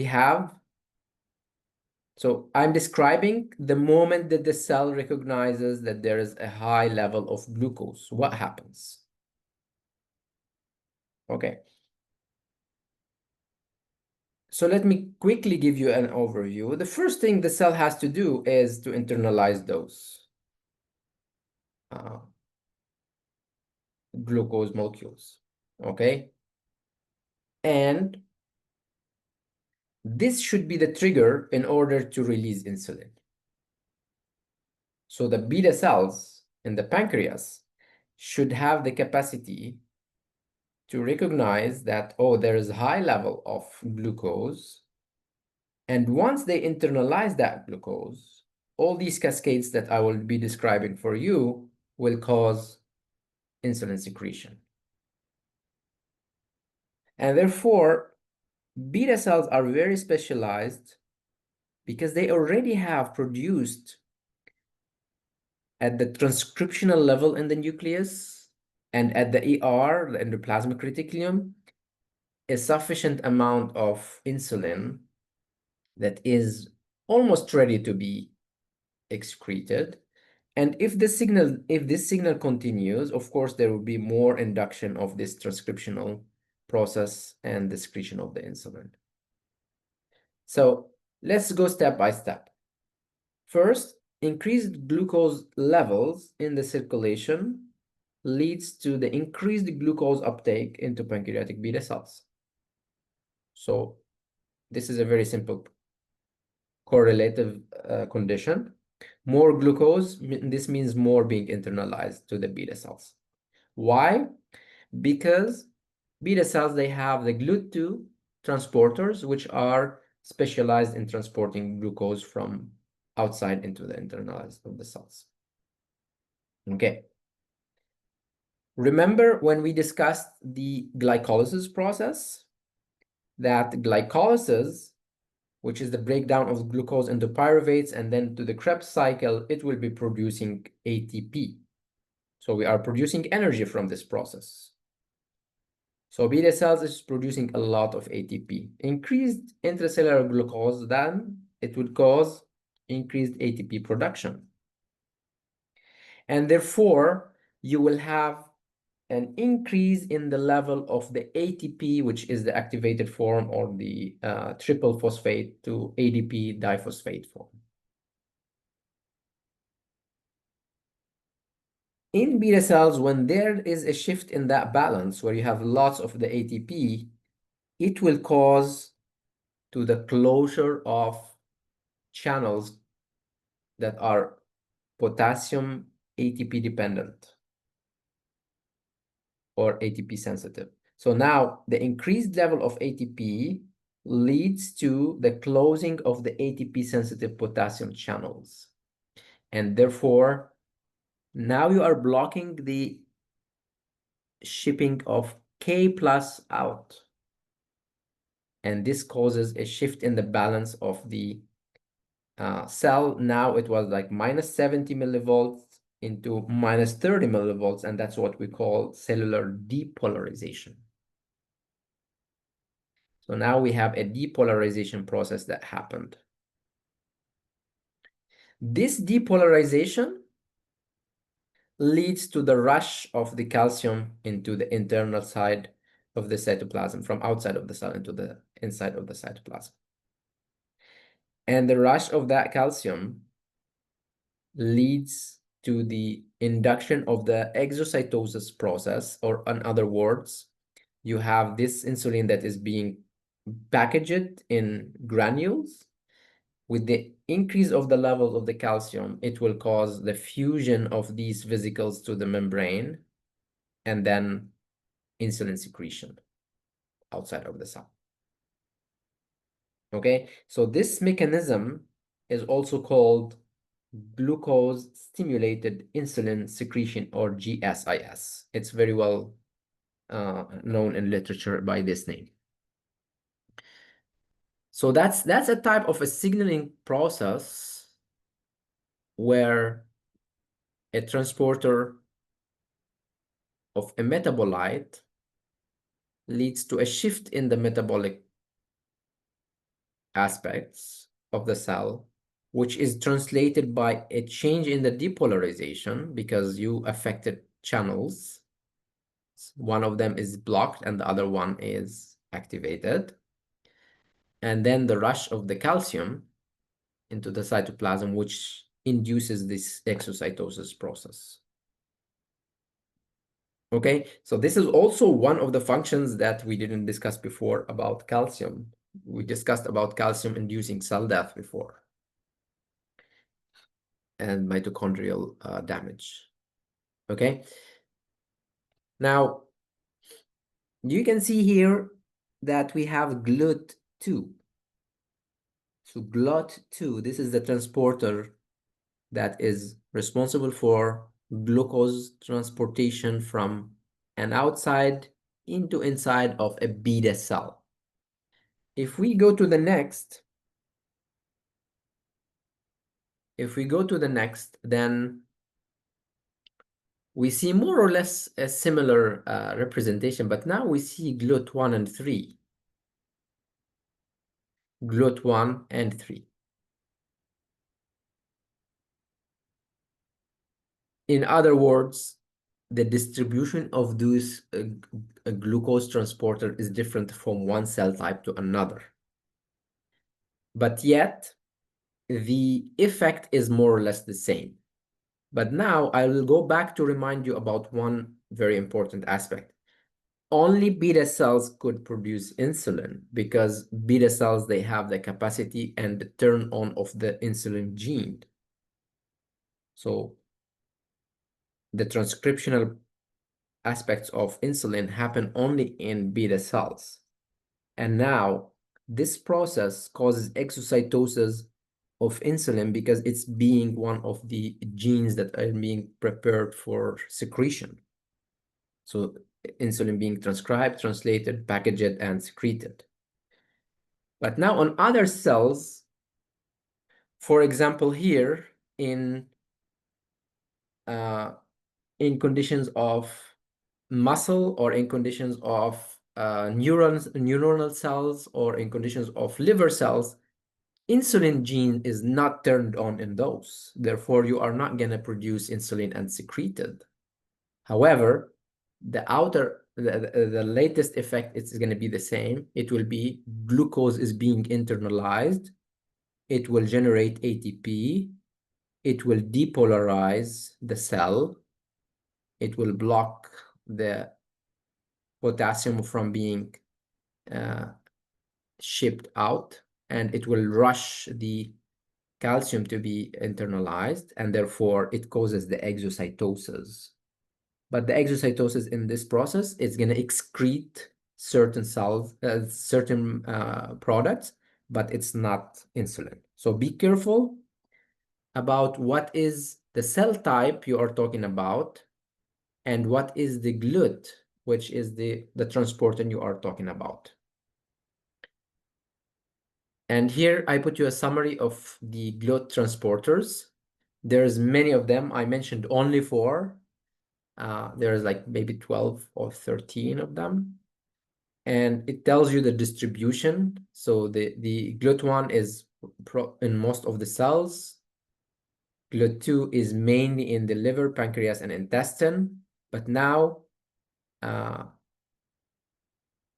I'm describing the moment that the cell recognizes that there is a high level of glucose. What happens? Okay. So let me quickly give you an overview. The first thing the cell has to do is to internalize those glucose molecules, okay? And this should be the trigger in order to release insulin. So the beta cells in the pancreas should have the capacity to recognize that, oh, there is a high level of glucose. And once they internalize that glucose, all these cascades that I will be describing for you will cause insulin secretion. And therefore, beta cells are very specialized because they already have produced at the transcriptional level in the nucleus and at the ER, the endoplasmic reticulum, a sufficient amount of insulin that is almost ready to be excreted. And if this signal continues, of course, there will be more induction of this transcriptional process and the secretion of the insulin. So let's go step by step. First, increased glucose levels in the circulation leads to the increased glucose uptake into pancreatic beta cells. So this is a very simple correlative condition. More glucose, this means more being internalized to the beta cells. Why? Because beta cells, they have the GLUT2 transporters, which are specialized in transporting glucose from outside into the internalized of the cells. Okay. Remember when we discussed the glycolysis process, that glycolysis, which is the breakdown of glucose into pyruvates and then to the Krebs cycle, it will be producing ATP. So we are producing energy from this process. So beta cells is producing a lot of ATP. Increased intracellular glucose, then it would cause increased ATP production. And therefore, you will have an increase in the level of the ATP, which is the activated form, or the triple phosphate to ADP diphosphate form. In beta cells, when there is a shift in that balance, where you have lots of the ATP, it will cause to the closure of channels that are potassium ATP dependent or ATP sensitive. So now the increased level of ATP leads to the closing of the ATP sensitive potassium channels. And therefore, now you are blocking the shipping of K plus out. And this causes a shift in the balance of the cell. Now it was like minus 70 millivolts into minus 30 millivolts, and that's what we call cellular depolarization. So now we have a depolarization process that happened. This depolarization leads to the rush of the calcium into the internal side of the cytoplasm, from outside of the cell into the inside of the cytoplasm. And the rush of that calcium leads to the induction of the exocytosis process, or in other words, you have this insulin that is being packaged in granules, With the increase of the levels of the calcium, it will cause the fusion of these vesicles to the membrane and then insulin secretion outside of the cell. Okay, so this mechanism is also called glucose stimulated insulin secretion, or GSIS. It's very well known in literature by this name. So that's a type of a signaling process where a transporter of a metabolite leads to a shift in the metabolic aspects of the cell, which is translated by a change in the depolarization because you affected channels. One of them is blocked and the other one is activated. And then the rush of the calcium into the cytoplasm, which induces this exocytosis process. Okay, so this is also one of the functions that we didn't discuss before about calcium. We discussed about calcium inducing cell death before and mitochondrial damage. Okay, now you can see here that we have GLUT2. So GLUT2, this is the transporter that is responsible for glucose transportation from an outside into inside of a beta cell. If we go to the next, then we see more or less a similar representation, but now we see GLUT1 and 3. GLUT1 and 3. In other words, the distribution of those glucose transporter is different from one cell type to another. But yet, the effect is more or less the same. But now I will go back to remind you about one very important aspect. Only beta cells could produce insulin because beta cells, they have the capacity and the turn on of the insulin gene. So the transcriptional aspects of insulin happen only in beta cells. And now this process causes exocytosis of insulin because it's being one of the genes that are being prepared for secretion. So insulin being transcribed, translated, packaged, and secreted. But now on other cells, for example, here in conditions of muscle or in conditions of neuronal cells or in conditions of liver cells, insulin gene is not turned on in those. Therefore, you are not going to produce insulin and secrete it. However, the latest effect is going to be the same. It will be glucose is being internalized. It will generate ATP. It will depolarize the cell. It will block the potassium from being shipped out, and it will rush the calcium to be internalized, and therefore it causes the exocytosis. But the exocytosis in this process is going to excrete certain cells, certain products, but it's not insulin. So be careful about what is the cell type you are talking about and what is the GLUT, which is the transporter you are talking about. And here I put you a summary of the GLUT transporters. There's many of them. I mentioned only 4. There's like maybe 12 or 13 of them. And it tells you the distribution. So the GLUT1 is in most of the cells. GLUT2 is mainly in the liver, pancreas, and intestine. But now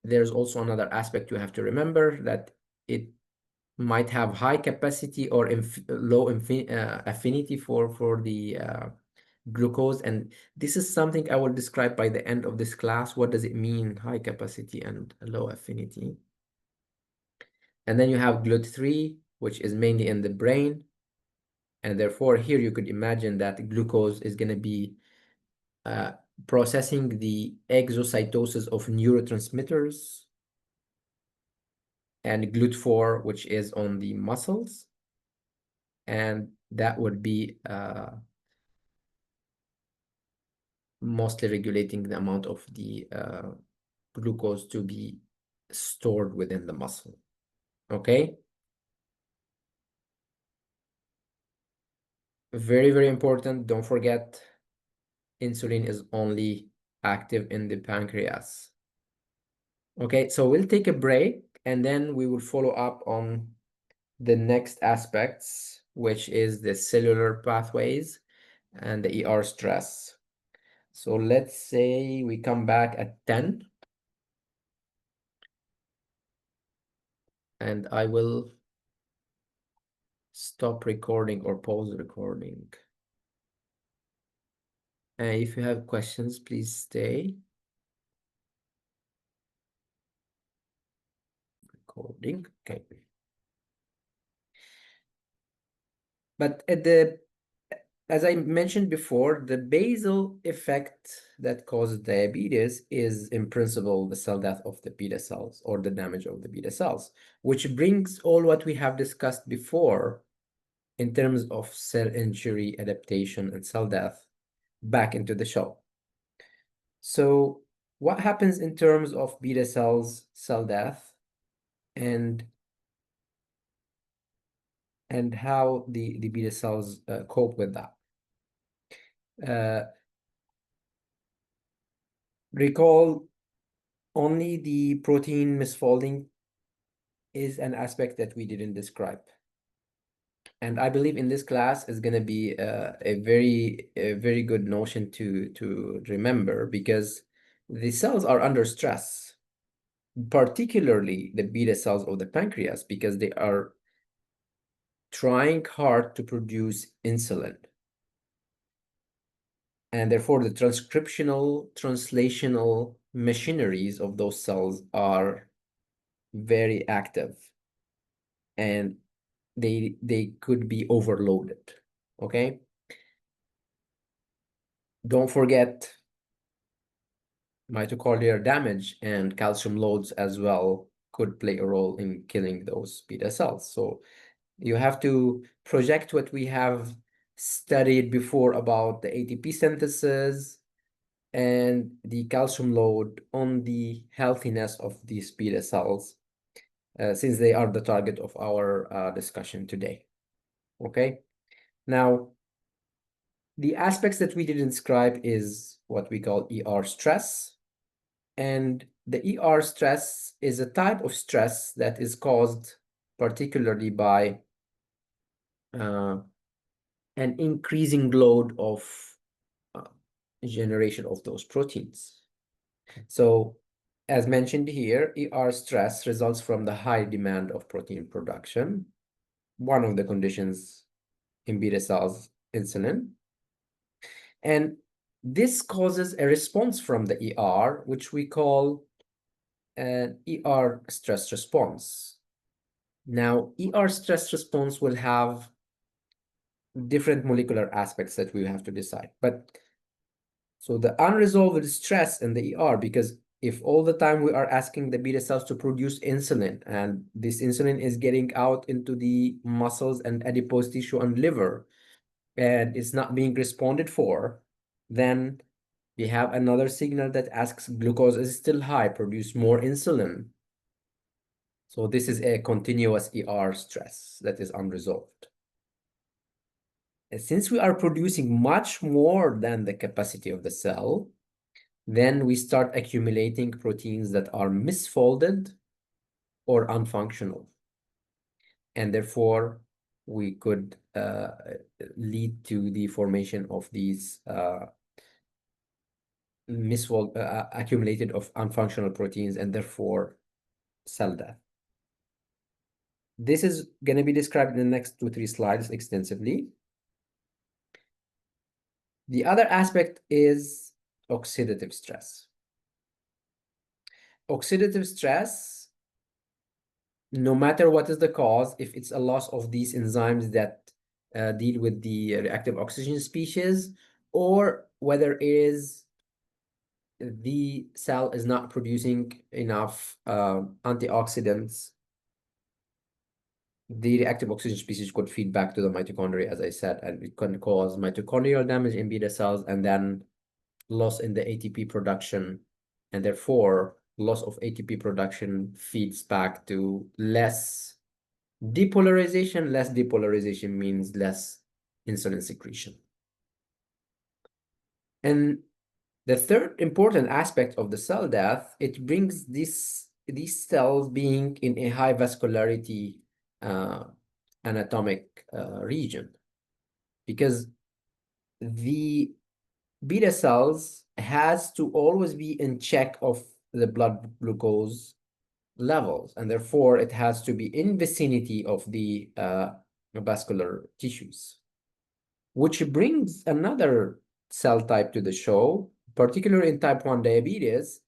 there's also another aspect you have to remember, that it might have high capacity or low affinity for the glucose. And this is something I will describe by the end of this class. What does it mean, high capacity and low affinity? And then you have GLUT3, which is mainly in the brain. And therefore, here you could imagine that glucose is going to be processing the exocytosis of neurotransmitters, and GLUT4, which is on the muscles. And that would be mostly regulating the amount of the glucose to be stored within the muscle. Okay? Very, very important. Don't forget, insulin is only active in the pancreas. Okay, so we'll take a break and then we will follow up on the next aspects, which is the cellular pathways and the ER stress. So let's say we come back at 10 and I will stop recording or pause recording. And if you have questions, please stay. Recording, okay. But as I mentioned before, the basal effect that causes diabetes is in principle the cell death of the beta cells or the damage of the beta cells, which brings all what we have discussed before in terms of cell injury, adaptation, and cell death back into the show. So what happens in terms of beta cells, cell death, and how the beta cells cope with that? Recall only the protein misfolding is an aspect that we didn't describe. And I believe in this class is going to be a very good notion to remember, because the cells are under stress, particularly the beta cells of the pancreas, because they are trying hard to produce insulin. And therefore, the transcriptional, translational machineries of those cells are very active, and they could be overloaded. Okay. Don't forget mitochondrial damage and calcium loads as well could play a role in killing those beta cells. So you have to project what we have studied before about the ATP synthesis and the calcium load on the healthiness of these beta cells, since they are the target of our discussion today. Okay. Now, the aspects that we didn't describe is what we call ER stress. And the ER stress is a type of stress that is caused particularly by an increasing load of generation of those proteins. So as mentioned here, ER stress results from the high demand of protein production. One of the conditions in beta cells, insulin. And this causes a response from the ER, which we call an ER stress response. Now, ER stress response will have different molecular aspects that we have to decide. But so the unresolved stress in the ER, because if all the time we are asking the beta cells to produce insulin, and this insulin is getting out into the muscles and adipose tissue and liver, and it's not being responded for, then we have another signal that asks glucose is still high, produce more insulin. So this is a continuous ER stress that is unresolved. And since we are producing much more than the capacity of the cell, then we start accumulating proteins that are misfolded or unfunctional. And therefore, we could lead to the formation of these accumulated of unfunctional proteins, and therefore cell death. This is going to be described in the next 2-3 slides extensively. The other aspect is oxidative stress. Oxidative stress no matter what is the cause, if it's a loss of these enzymes that deal with the reactive oxygen species, or whether it is the cell is not producing enough antioxidants, the reactive oxygen species could feed back to the mitochondria, as I said, and it can cause mitochondrial damage in beta cells and then loss in the ATP production. And therefore, loss of ATP production feeds back to less depolarization. Less depolarization means less insulin secretion. And the third important aspect of the cell death, it brings these cells being in a high vascularity anatomic region, because the beta cells has to always be in check of the blood glucose levels, and therefore it has to be in vicinity of the vascular tissues, which brings another cell type to the show, particularly in type 1 diabetes,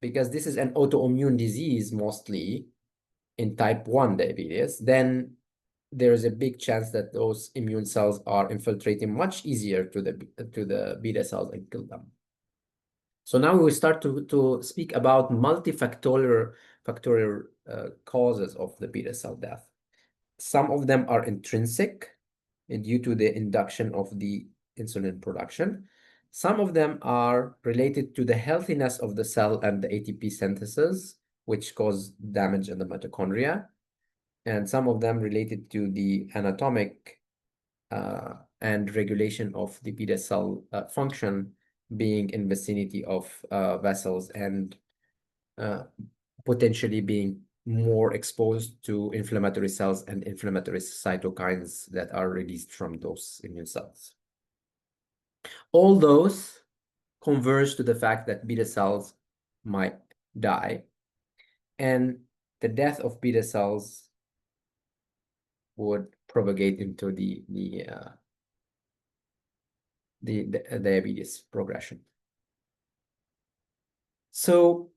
because this is an autoimmune disease mostly in type 1 diabetes. Then there's a big chance that those immune cells are infiltrating much easier to the beta cells and kill them. So now we start to speak about multifactorial causes of the beta cell death. Some of them are intrinsic due to the induction of the insulin production. Some of them are related to the healthiness of the cell and the ATP synthesis, which cause damage in the mitochondria. And some of them related to the anatomic and regulation of the beta cell function, being in vicinity of vessels and potentially being more exposed to inflammatory cells and inflammatory cytokines that are released from those immune cells. All those converge to the fact that beta cells might die, and the death of beta cells would propagate into the diabetes progression. So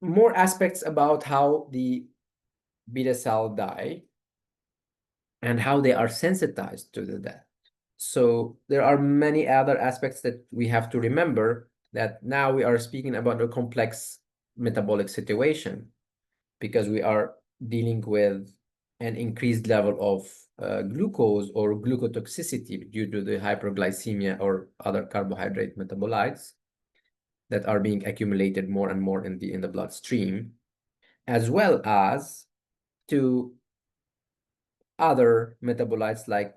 more aspects about how the beta cell die and how they are sensitized to the death. So there are many other aspects that we have to remember, that now we are speaking about a complex metabolic situation, because we are dealing with an increased level of glucose or glucotoxicity due to the hyperglycemia or other carbohydrate metabolites that are being accumulated more and more in the bloodstream, as well as to other metabolites like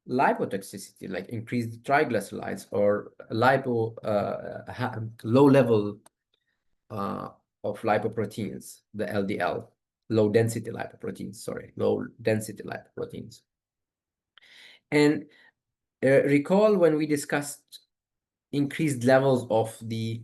lipotoxicity, like increased triglycerides or low level of lipoproteins, the LDL, low density lipoproteins. And recall when we discussed increased levels of the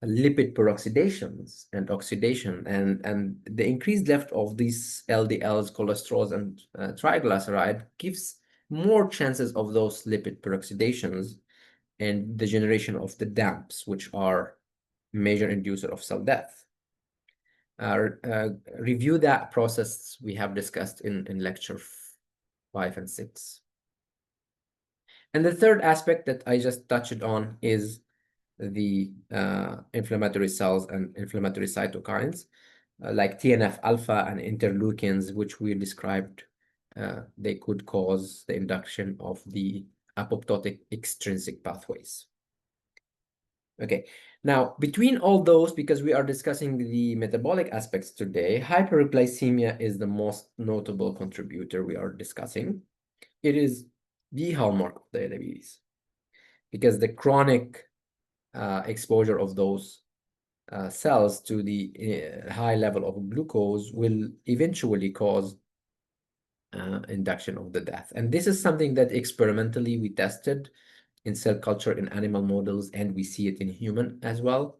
lipid peroxidations and oxidation, and the increased level of these LDLs, cholesterols, and triglyceride gives more chances of those lipid peroxidations and the generation of the DAMPs, which are major inducer of cell death. Review that process we have discussed in lecture 5 and 6. And the third aspect that I just touched on is the inflammatory cells and inflammatory cytokines, like TNF-alpha and interleukins, which we described. They could cause the induction of the apoptotic extrinsic pathways. Okay, now between all those, because we are discussing the metabolic aspects today, hyperglycemia is the most notable contributor we are discussing. It is the hallmark of diabetes, because the chronic exposure of those cells to the high level of glucose will eventually cause induction of the death. And this is something that experimentally we tested in cell culture in animal models, and we see it in human as well.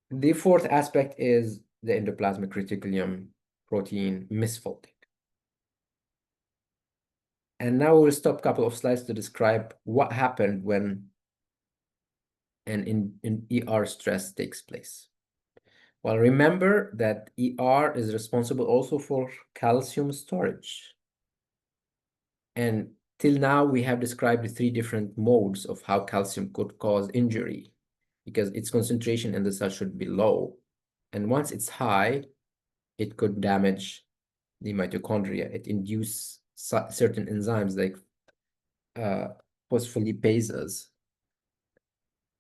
The fourth aspect is the endoplasmic reticulum protein misfolding. And now we'll stop a couple of slides to describe what happened when an ER stress takes place. Well, remember that ER is responsible also for calcium storage. And till now, we have described the three different modes of how calcium could cause injury, because its concentration in the cell should be low. And once it's high, it could damage the mitochondria. It induces certain enzymes like phospholipases.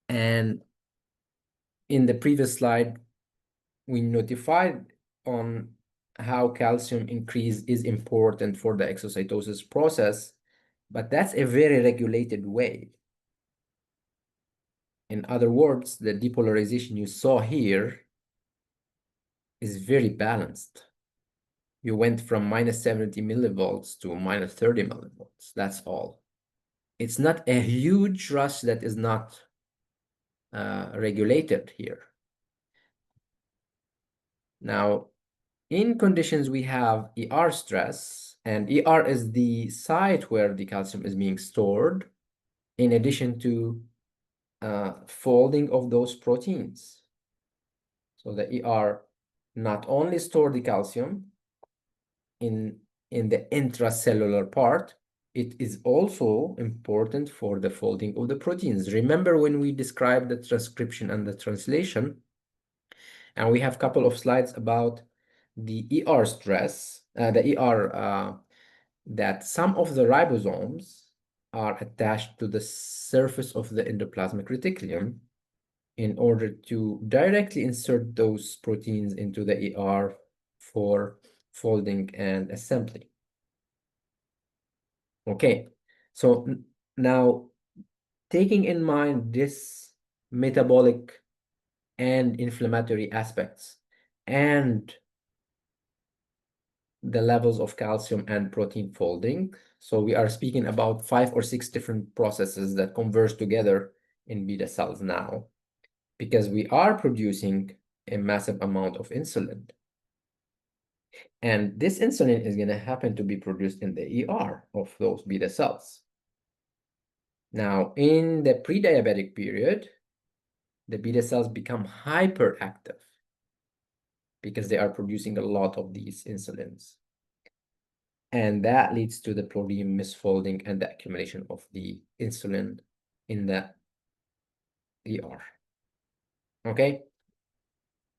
And in the previous slide, we notified on how calcium increase is important for the exocytosis process, but that's a very regulated way. In other words, the depolarization you saw here is very balanced. You went from minus 70 millivolts to minus 30 millivolts. That's all. It's not a huge rush that is not regulated here. Now, in conditions we have ER stress, and ER is the site where the calcium is being stored, in addition to folding of those proteins. So the ER not only store the calcium in the intracellular part, it is also important for the folding of the proteins. Remember when we described the transcription and the translation, and we have a couple of slides about the ER stress, that some of the ribosomes are attached to the surface of the endoplasmic reticulum in order to directly insert those proteins into the ER for folding and assembly. Okay, so now taking in mind this metabolic and inflammatory aspects and the levels of calcium and protein folding. So we are speaking about 5 or 6 different processes that converge together in beta cells now, because we are producing a massive amount of insulin. And this insulin is going to happen to be produced in the ER of those beta cells. Now, in the pre-diabetic period, the beta cells become hyperactive because they are producing a lot of these insulins. And that leads to the protein misfolding and the accumulation of the insulin in the ER. Okay?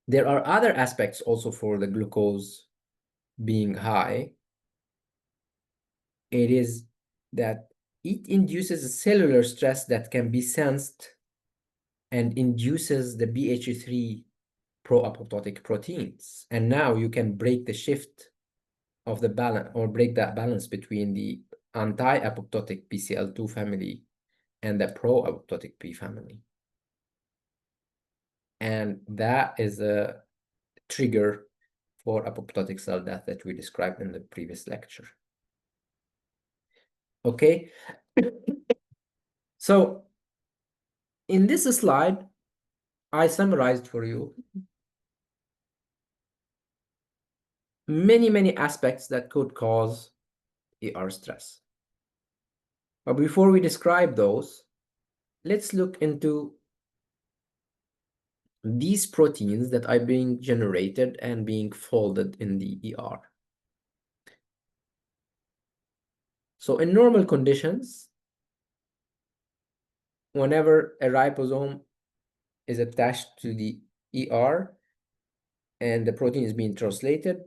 There are other aspects also for the glucose being high. It is that it induces a cellular stress that can be sensed and induces the BH3 pro-apoptotic proteins. And now you can break the shift of the balance, or break that balance between the anti-apoptotic BCL2 family and the pro-apoptotic P family. And that is a trigger for apoptotic cell death that we described in the previous lecture. Okay, so in this slide, I summarized for you many aspects that could cause ER stress. But before we describe those, let's look into these proteins that are being generated and being folded in the ER. So in normal conditions, whenever a ribosome is attached to the ER and the protein is being translated,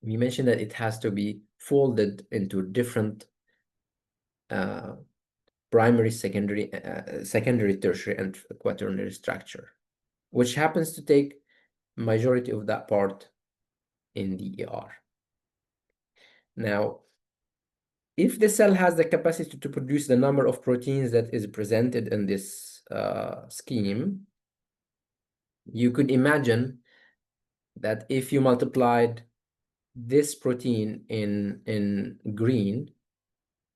we mentioned that it has to be folded into different primary, secondary, tertiary, and quaternary structure, which happens to take majority of that part in the ER. Now, if the cell has the capacity to produce the number of proteins that is presented in this scheme, you could imagine that if you multiplied this protein in green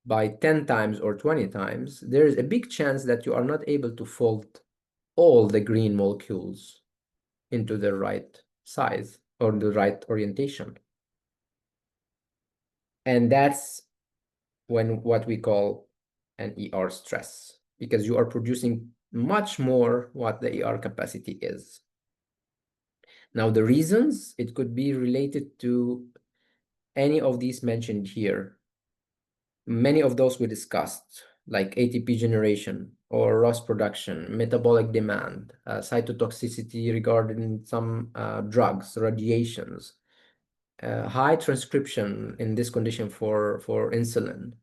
by 10 times or 20 times, there is a big chance that you are not able to fold all the green molecules into the right size or the right orientation. And that's what we call an ER stress, because you are producing much more what the ER capacity is. Now, the reasons, it could be related to any of these mentioned here. Many of those we discussed, like ATP generation or ROS production, metabolic demand, cytotoxicity regarding some drugs, radiations, high transcription in this condition for insulin,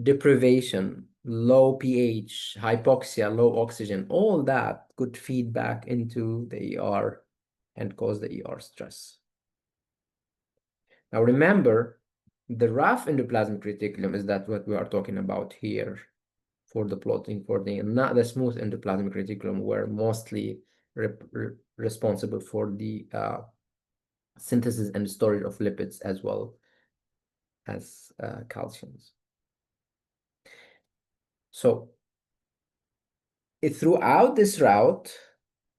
deprivation, low pH, hypoxia, low oxygen, all that could feed back into the ER and cause the ER stress. Now remember, the rough endoplasmic reticulum is that what we are talking about here for the plotting, for the not the smooth endoplasmic reticulum, were mostly responsible for the synthesis and storage of lipids as well as calciums. So throughout this route,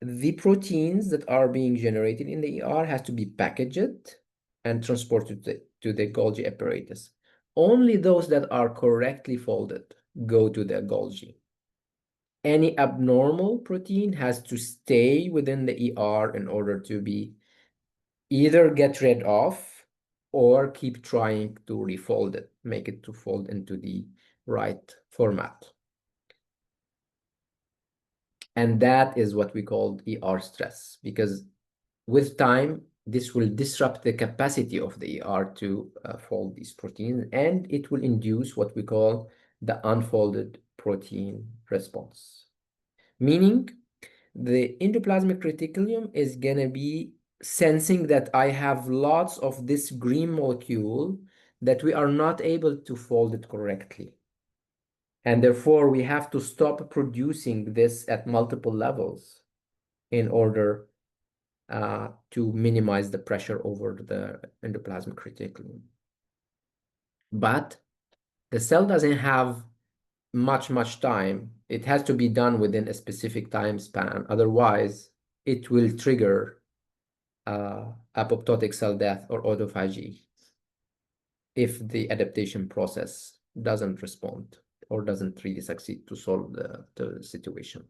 the proteins that are being generated in the ER has to be packaged and transported to the Golgi apparatus. Only those that are correctly folded go to the Golgi. Any abnormal protein has to stay within the ER in order to be either get rid of or keep trying to refold it, make it to fold into the right format. And that is what we call ER stress, because with time, this will disrupt the capacity of the ER to fold these proteins, and it will induce what we call the unfolded protein response. Meaning, the endoplasmic reticulum is going to be sensing that I have lots of this green molecule that we are not able to fold it correctly. And therefore, we have to stop producing this at multiple levels in order to minimize the pressure over the endoplasmic reticulum. But the cell doesn't have much time. It has to be done within a specific time span. Otherwise, it will trigger apoptotic cell death or autophagy if the adaptation process doesn't respond or doesn't really succeed to solve the situation.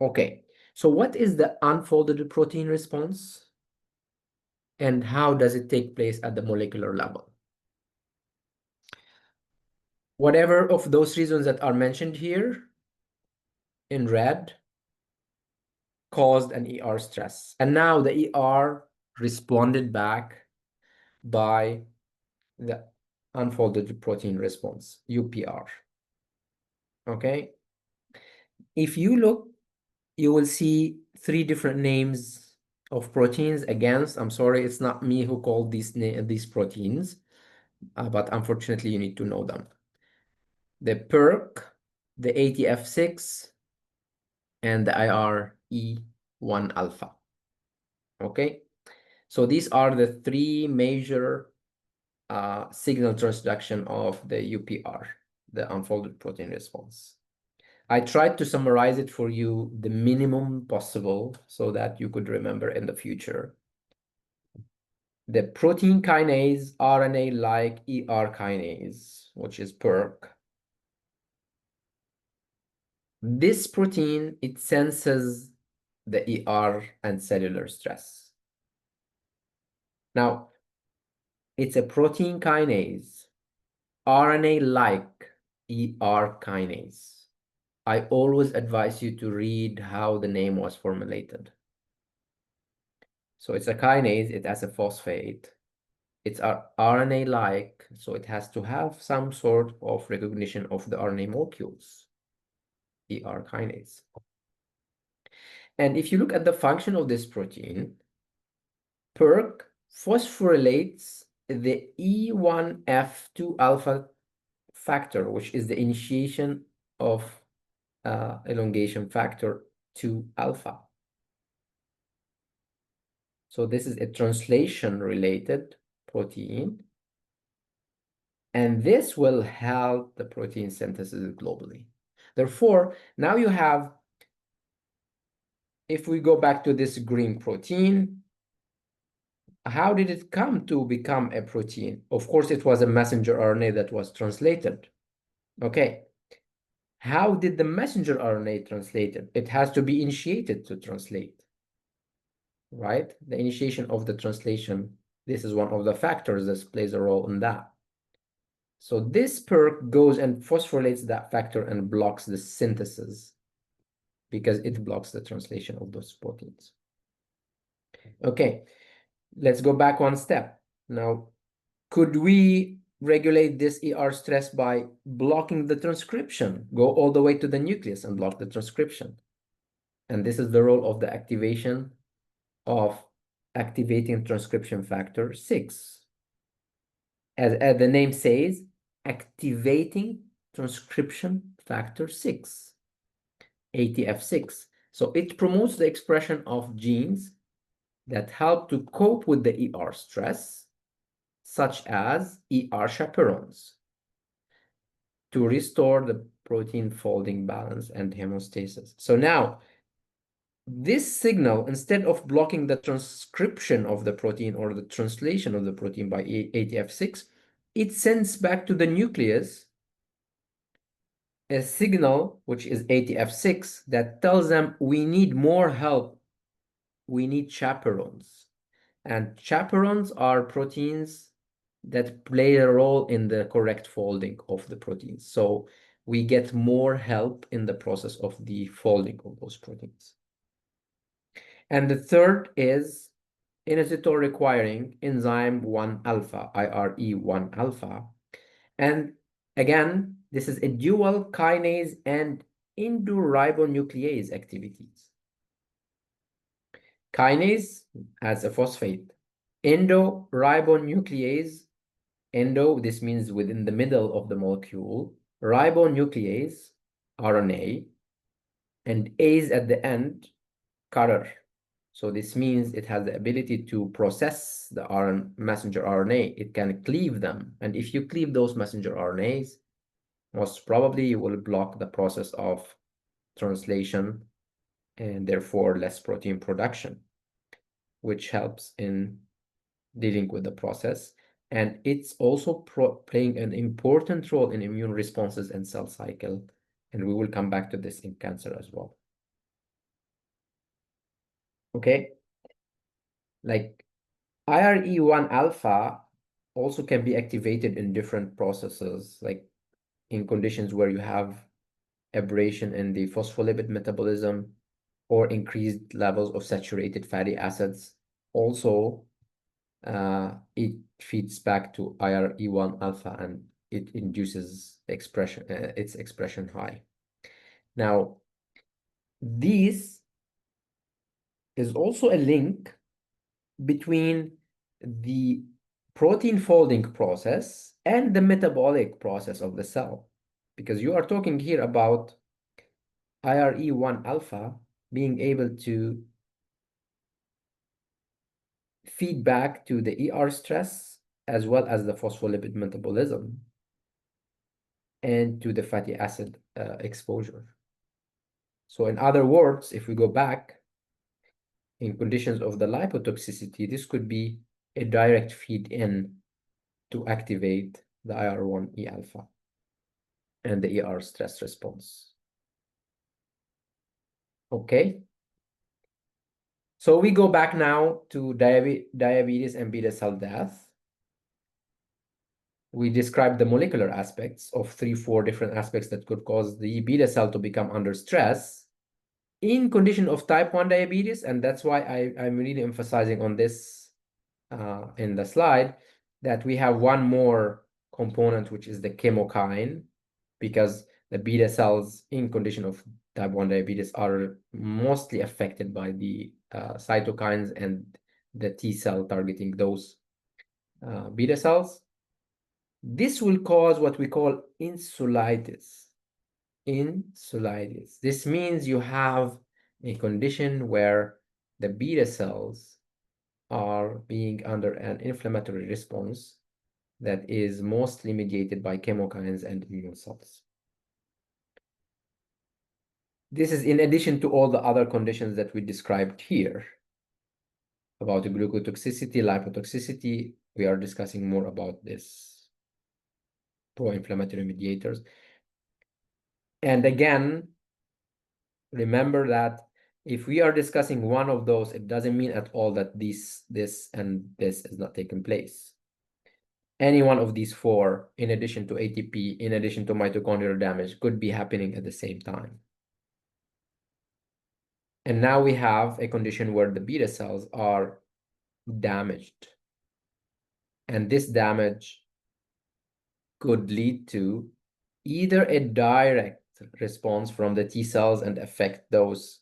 Okay, so what is the unfolded protein response? And how does it take place at the molecular level? Whatever of those reasons that are mentioned here in red caused an ER stress. And now the ER responded back by the unfolded protein response, UPR. Okay. If you look, you will see 3 different names of proteins. Again, I'm sorry, it's not me who called these proteins, but unfortunately you need to know them. The PERK, the ATF6, and the IRE1 alpha. Okay, so these are the 3 major signal transduction of the UPR, the unfolded protein response. I tried to summarize it for you the minimum possible so that you could remember in the future. The protein kinase, RNA-like ER kinase, which is PERK. This protein, it senses the ER and cellular stress. Now, it's a protein kinase, RNA-like ER kinase. I always advise you to read how the name was formulated. So it's a kinase, it has a phosphate. It's RNA-like, so it has to have some sort of recognition of the RNA molecules, ER kinase. And if you look at the function of this protein, PERK phosphorylates the E1F2 alpha factor, which is the initiation of elongation factor 2 alpha. So this is a translation-related protein, and this will help the protein synthesis globally. Therefore, now you have, if we go back to this green protein, how did it come to become a protein? Of course, it was a messenger RNA that was translated. Okay. how did the messenger RNA translate it? It has to be initiated to translate, right? The initiation of the translation, this is one of the factors that plays a role in that. So this PERK goes and phosphorylates that factor and blocks the synthesis because it blocks the translation of those proteins. Okay, let's go back one step. Now, could we regulate this ER stress by blocking the transcription? Go all the way to the nucleus and block the transcription. And this is the role of the activation of activating transcription factor 6. As the name says, activating transcription factor 6, ATF6. So it promotes the expression of genes that help to cope with the ER stress, such as ER chaperones, to restore the protein folding balance and homeostasis. So now, this signal, instead of blocking the transcription of the protein or the translation of the protein by ATF6, it sends back to the nucleus a signal, which is ATF6, that tells them we need more help. We need chaperones. And chaperones are proteins that play a role in the correct folding of the proteins. So we get more help in the process of the folding of those proteins. And the third is inositol requiring enzyme 1 alpha, IRE1 alpha. And again, this is a dual kinase and endoribonuclease activities. Kinase has a phosphate. Endoribonuclease, endo, this means within the middle of the molecule. Ribonuclease, RNA, and ase at the end, carrier. So this means it has the ability to process the messenger RNA. It can cleave them. And if you cleave those messenger RNAs, most probably you will block the process of translation and therefore less protein production, which helps in dealing with the process. And it's also playing an important role in immune responses and cell cycle. And we will come back to this in cancer as well. Okay, like IRE1 alpha also can be activated in different processes, like in conditions where you have aberration in the phospholipid metabolism or increased levels of saturated fatty acids. Also, it feeds back to IRE1 alpha and it induces expression, its expression high. Now, this is also a link between the protein folding process and the metabolic process of the cell, because you are talking here about IRE1 alpha being able to feed back to the ER stress as well as the phospholipid metabolism and to the fatty acid exposure. So in other words, if we go back, in conditions of the lipotoxicity, this could be a direct feed in to activate the IR1E alpha and the ER stress response. Okay. So we go back now to diabetes and beta cell death. We described the molecular aspects of 4 different aspects that could cause the beta cell to become under stress in condition of type 1 diabetes. And that's why I'm really emphasizing on this in the slide, that we have one more component, which is the chemokine, because the beta cells in condition of type 1 diabetes are mostly affected by the cytokines and the T cell targeting those beta cells. This will cause what we call insulitis. Insulitis. This means you have a condition where the beta cells are being under an inflammatory response that is mostly mediated by chemokines and immune cells. This is in addition to all the other conditions that we described here about the glucotoxicity, lipotoxicity. We are discussing more about this pro-inflammatory mediators. And again, remember that if we are discussing one of those, it doesn't mean at all that this, and this is not taking place. Any one of these four, in addition to ATP, in addition to mitochondrial damage, could be happening at the same time. And now we have a condition where the beta cells are damaged. And this damage could lead to either a direct response from the T cells and affect those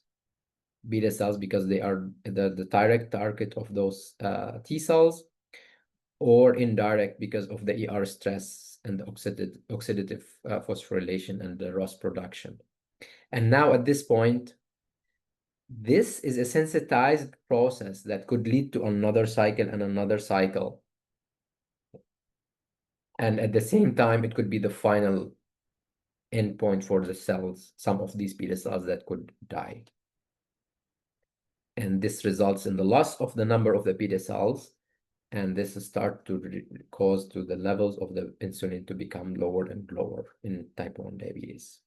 beta cells because they are the direct target of those T cells, or indirect because of the ER stress and the oxidative phosphorylation and the ROS production. And now at this point, this is a sensitized process that could lead to another cycle and another cycle. And at the same time, it could be the final endpoint for the cells, some of these beta cells that could die. And this results in the loss of the number of the beta cells, and this start to cause to the levels of the insulin to become lower and lower in type 1 diabetes.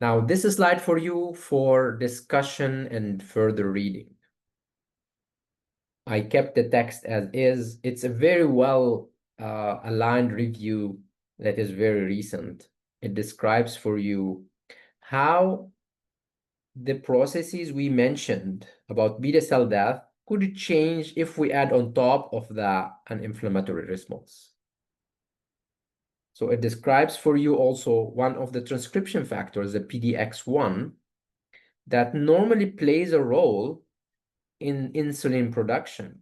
Now, this is slide for you for discussion and further reading. I kept the text as is. It's a very well aligned review that is very recent. It describes for you how the processes we mentioned about beta cell death could change if we add on top of that an inflammatory response. So it describes for you also one of the transcription factors, the PDX1, that normally plays a role in insulin production.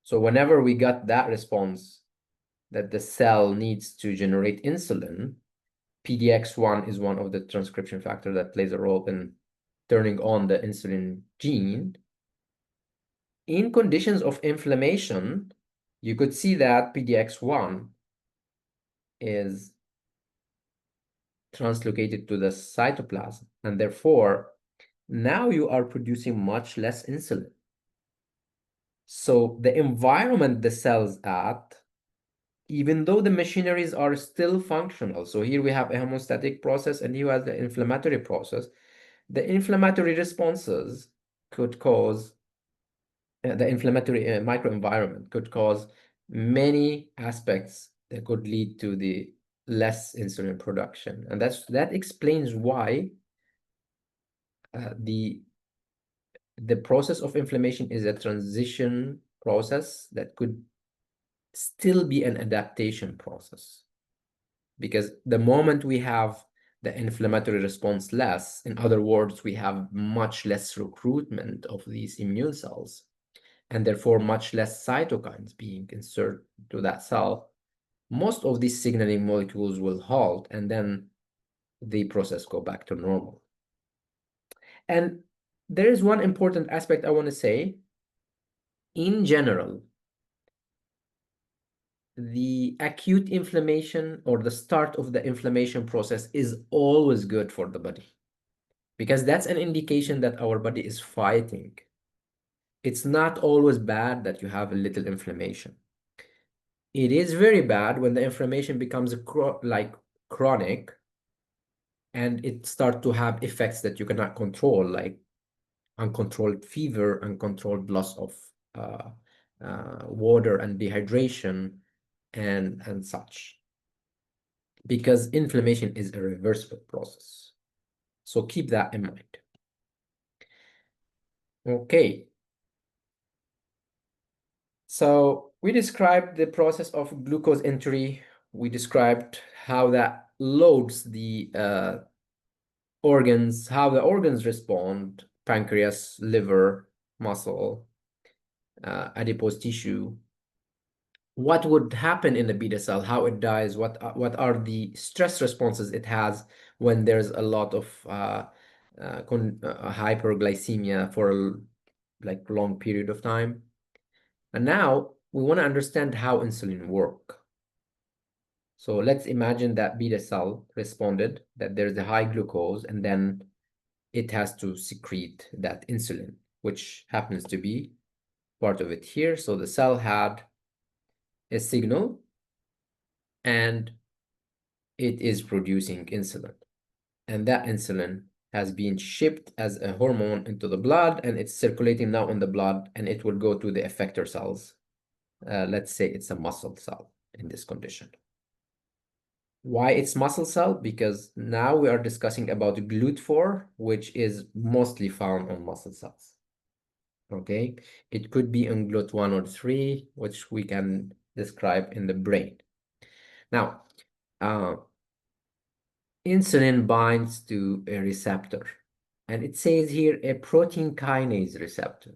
So whenever we got that response that the cell needs to generate insulin, PDX1 is one of the transcription factors that plays a role in turning on the insulin gene. In conditions of inflammation, you could see that PDX1 is translocated to the cytoplasm, and therefore, now you are producing much less insulin. So the environment the cell's at, even though the machineries are still functional, so here we have a homeostatic process and here has the inflammatory process, the inflammatory responses could cause, the inflammatory microenvironment could cause many aspects that could lead to the less insulin production. And that explains why the process of inflammation is a transition process that could still be an adaptation process. Because the moment we have the inflammatory response less, in other words, we have much less recruitment of these immune cells, and therefore much less cytokines being inserted to that cell, most of these signaling molecules will halt, and then the process go back to normal. And there is one important aspect I want to say. In general, the acute inflammation or the start of the inflammation process is always good for the body, because that's an indication that our body is fighting. It's not always bad that you have a little inflammation. It is very bad when the inflammation becomes chronic, and it starts to have effects that you cannot control, like uncontrolled fever, uncontrolled loss of water and dehydration, and such. Because inflammation is a reversible process. So keep that in mind. Okay. So we described the process of glucose entry. We described how that loads the organs, how the organs respond, pancreas, liver, muscle, adipose tissue. What would happen in the beta cell, how it dies, what are the stress responses it has when there's a lot of hyperglycemia for a long period of time. And now we want to understand how insulin work. So let's imagine that beta cell responded, that there's a high glucose, and then it has to secrete that insulin, which happens to be part of it here. So the cell had a signal, and it is producing insulin. And that insulin has been shipped as a hormone into the blood, and it's circulating now in the blood, and it will go to the effector cells. Let's say it's a muscle cell in this condition. Why it's muscle cell? Because now we are discussing about GLUT4, which is mostly found on muscle cells. Okay, it could be in GLUT1 or 3, which we can describe in the brain. Now, insulin binds to a receptor, and it says here a protein kinase receptor.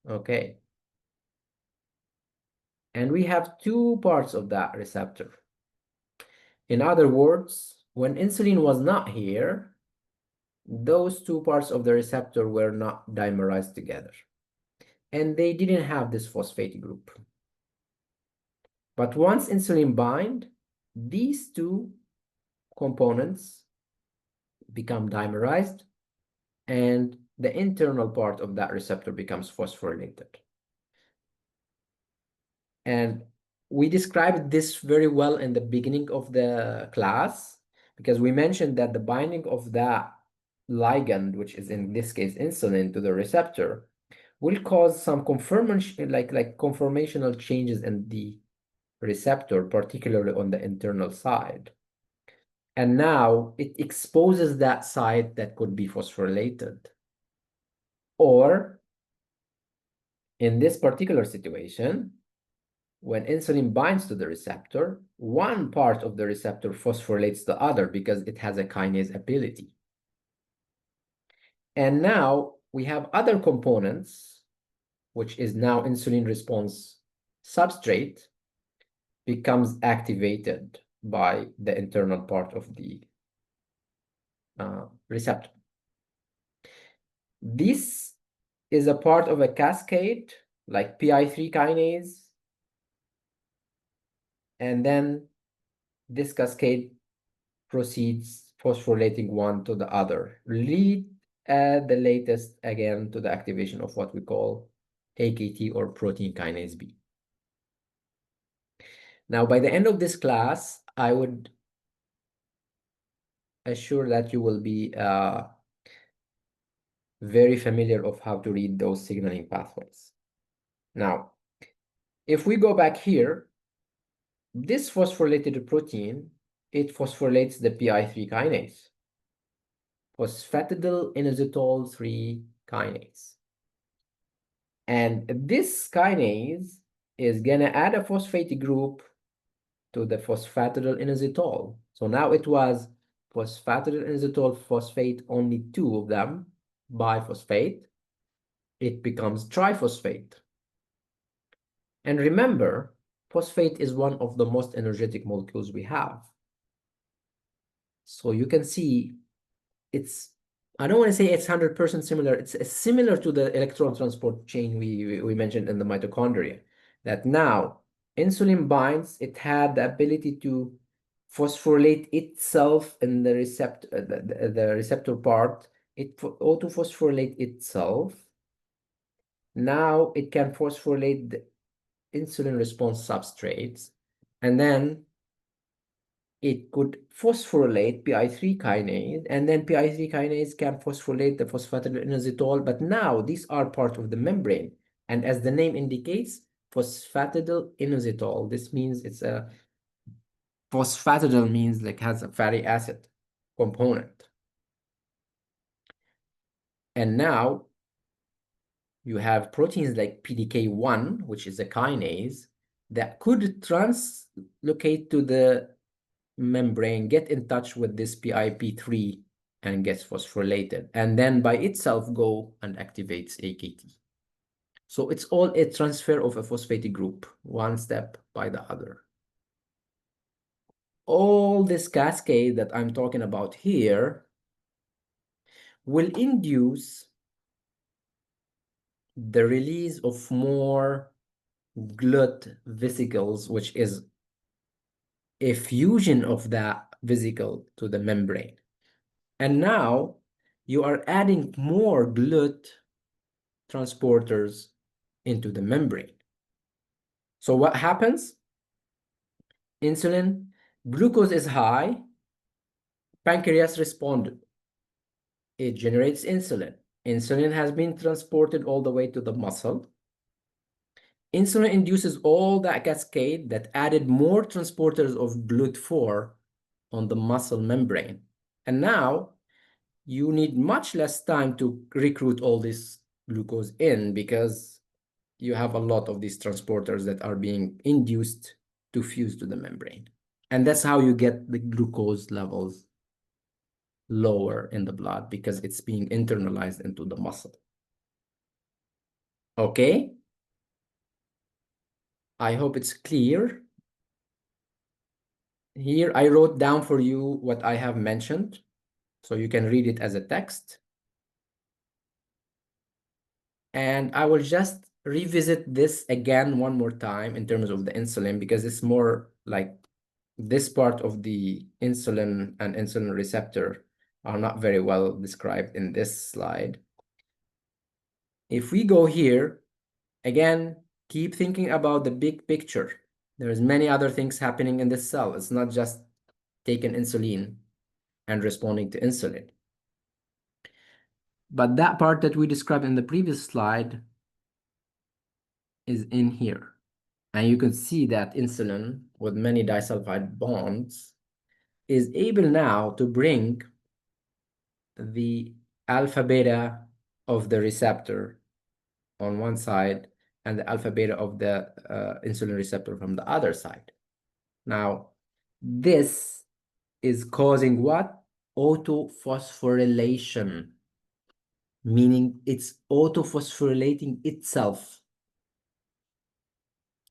Okay, and we have two parts of that receptor. In other words, when insulin was not here, those two parts of the receptor were not dimerized together, and they didn't have this phosphate group. But once insulin bind, these two components become dimerized, and the internal part of that receptor becomes phosphorylated. And we described this very well in the beginning of the class, because we mentioned that the binding of that ligand, which is in this case insulin, to the receptor, will cause some conformation, like conformational changes in the receptor, particularly on the internal side. And now it exposes that site that could be phosphorylated. Or in this particular situation, when insulin binds to the receptor, one part of the receptor phosphorylates the other because it has a kinase ability. And now we have other components, which is now insulin response substrate, becomes activated by the internal part of the receptor. This is a part of a cascade like PI3 kinase, and then this cascade proceeds phosphorylating one to the other, lead at the latest again to the activation of what we call AKT, or protein kinase B. Now, by the end of this class, I would assure that you will be very familiar of how to read those signaling pathways. Now, if we go back here, this phosphorylated protein, it phosphorylates the PI3 kinase, phosphatidylinositol 3 kinase. And this kinase is gonna add a phosphate group to the phosphatidylinositol. So now it was phosphatidylinositol phosphate, only two of them, biphosphate. It becomes triphosphate. And remember, phosphate is one of the most energetic molecules we have. So you can see it's, I don't want to say it's 100% similar. It's similar to the electron transport chain we mentioned in the mitochondria, that now insulin binds, it had the ability to phosphorylate itself in the receptor, the receptor part, it autophosphorylate itself. Now it can phosphorylate the insulin response substrates, and then it could phosphorylate PI3 kinase, and then PI3 kinase can phosphorylate the phosphatidylinositol, but now these are part of the membrane. And as the name indicates, phosphatidylinositol, this means it's a, phosphatidyl means like has a fatty acid component. And now you have proteins like PDK1, which is a kinase, that could translocate to the membrane, get in touch with this PIP3 and gets phosphorylated, and then by itself go and activates AKT. So it's all a transfer of a phosphate group, one step by the other. All this cascade that I'm talking about here will induce the release of more GLUT vesicles, which is a fusion of that vesicle to the membrane. And now you are adding more GLUT transporters into the membrane. So what happens? Insulin Glucose is high, pancreas responded. It generates insulin. Insulin has been transported all the way to the muscle. Insulin induces all that cascade that added more transporters of GLUT4 on the muscle membrane. And now you need much less time to recruit all this glucose in because you have a lot of these transporters that are being induced to fuse to the membrane. And that's how you get the glucose levels lower in the blood because it's being internalized into the muscle. Okay? I hope it's clear. Here I wrote down for you what I have mentioned, so you can read it as a text. And I will just revisit this again one more time in terms of the insulin, because it's more like this part of the insulin and insulin receptor are not very well described in this slide. If we go here, again, keep thinking about the big picture. There's many other things happening in this cell. It's not just taking insulin and responding to insulin. But that part that we described in the previous slide is in here. And you can see that insulin with many disulfide bonds is able now to bring the alpha beta of the receptor on one side and the alpha beta of the insulin receptor from the other side. Now, this is causing what? Autophosphorylation, meaning it's autophosphorylating itself,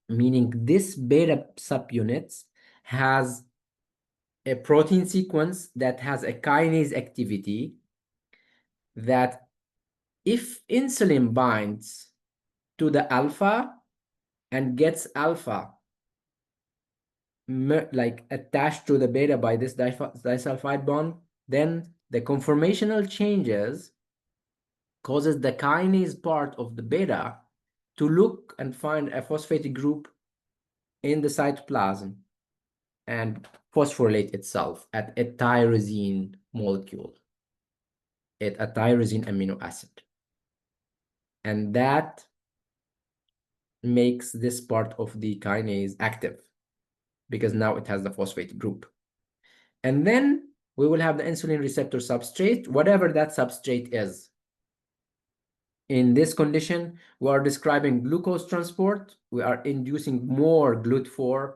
meaning this beta subunits has a protein sequence that has a kinase activity that if insulin binds to the alpha and gets alpha like attached to the beta by this disulfide bond, then the conformational changes causes the kinase part of the beta to look and find a phosphatic group in the cytoplasm and phosphorylate itself at a tyrosine molecule, at a tyrosine amino acid. And that makes this part of the kinase active because now it has the phosphate group. And then we will have the insulin receptor substrate, whatever that substrate is. In this condition, we are describing glucose transport. We are inducing more GLUT4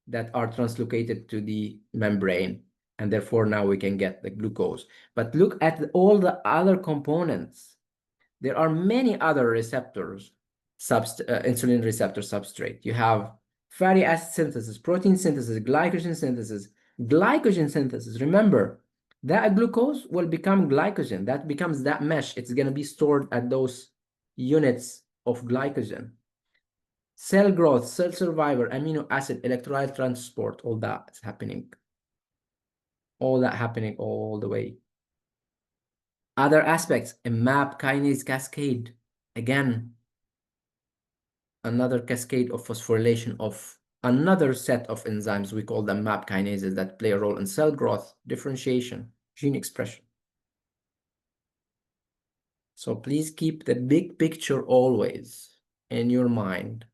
that are translocated to the membrane. And therefore, now we can get the glucose. But look at all the other components. There are many other receptors, insulin receptor substrate. You have fatty acid synthesis, protein synthesis, glycogen synthesis. Glycogen synthesis, remember, that glucose will become glycogen. That becomes that mesh. It's going to be stored at those units of glycogen. Cell growth, cell survival, amino acid, electrolyte transport, all that is happening. All that happening all the way. Other aspects, a MAP kinase cascade. Again, another cascade of phosphorylation of another set of enzymes. We call them MAP kinases that play a role in cell growth, differentiation, gene expression. So please keep the big picture always in your mind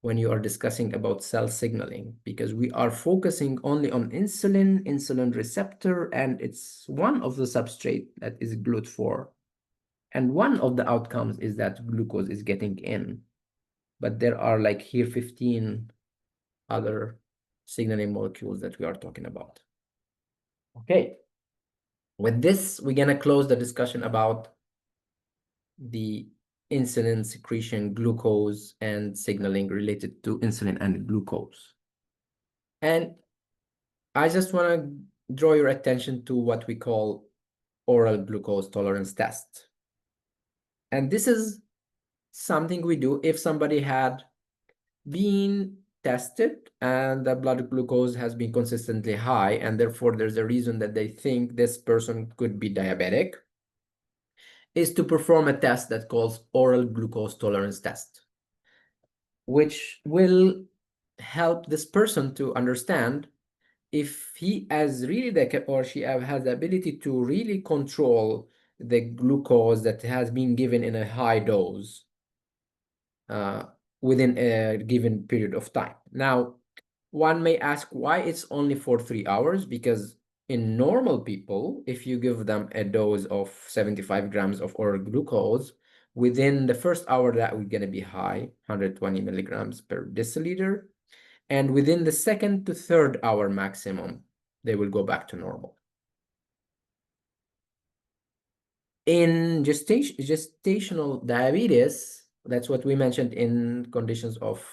when you are discussing about cell signaling, because we are focusing only on insulin, insulin receptor, and it's one of the substrate that is GLUT4. And one of the outcomes is that glucose is getting in. But there are like here 15 other signaling molecules that we are talking about. Okay. With this, we're going to close the discussion about the insulin secretion, glucose, and signaling related to insulin and glucose. And I just want to draw your attention to what we call oral glucose tolerance test. And this is something we do if somebody had been tested and the blood glucose has been consistently high, and therefore there's a reason that they think this person could be diabetic, is to perform a test that calls oral glucose tolerance test, which will help this person to understand if he has really or she has the ability to really control the glucose that has been given in a high dose within a given period of time. Now, one may ask why it's only for 3 hours, because in normal people, if you give them a dose of 75 grams of oral glucose, within the first hour, that would gonna be high, 120 milligrams per deciliter. And within the second to third hour maximum, they will go back to normal. In gestational diabetes, that's what we mentioned in conditions of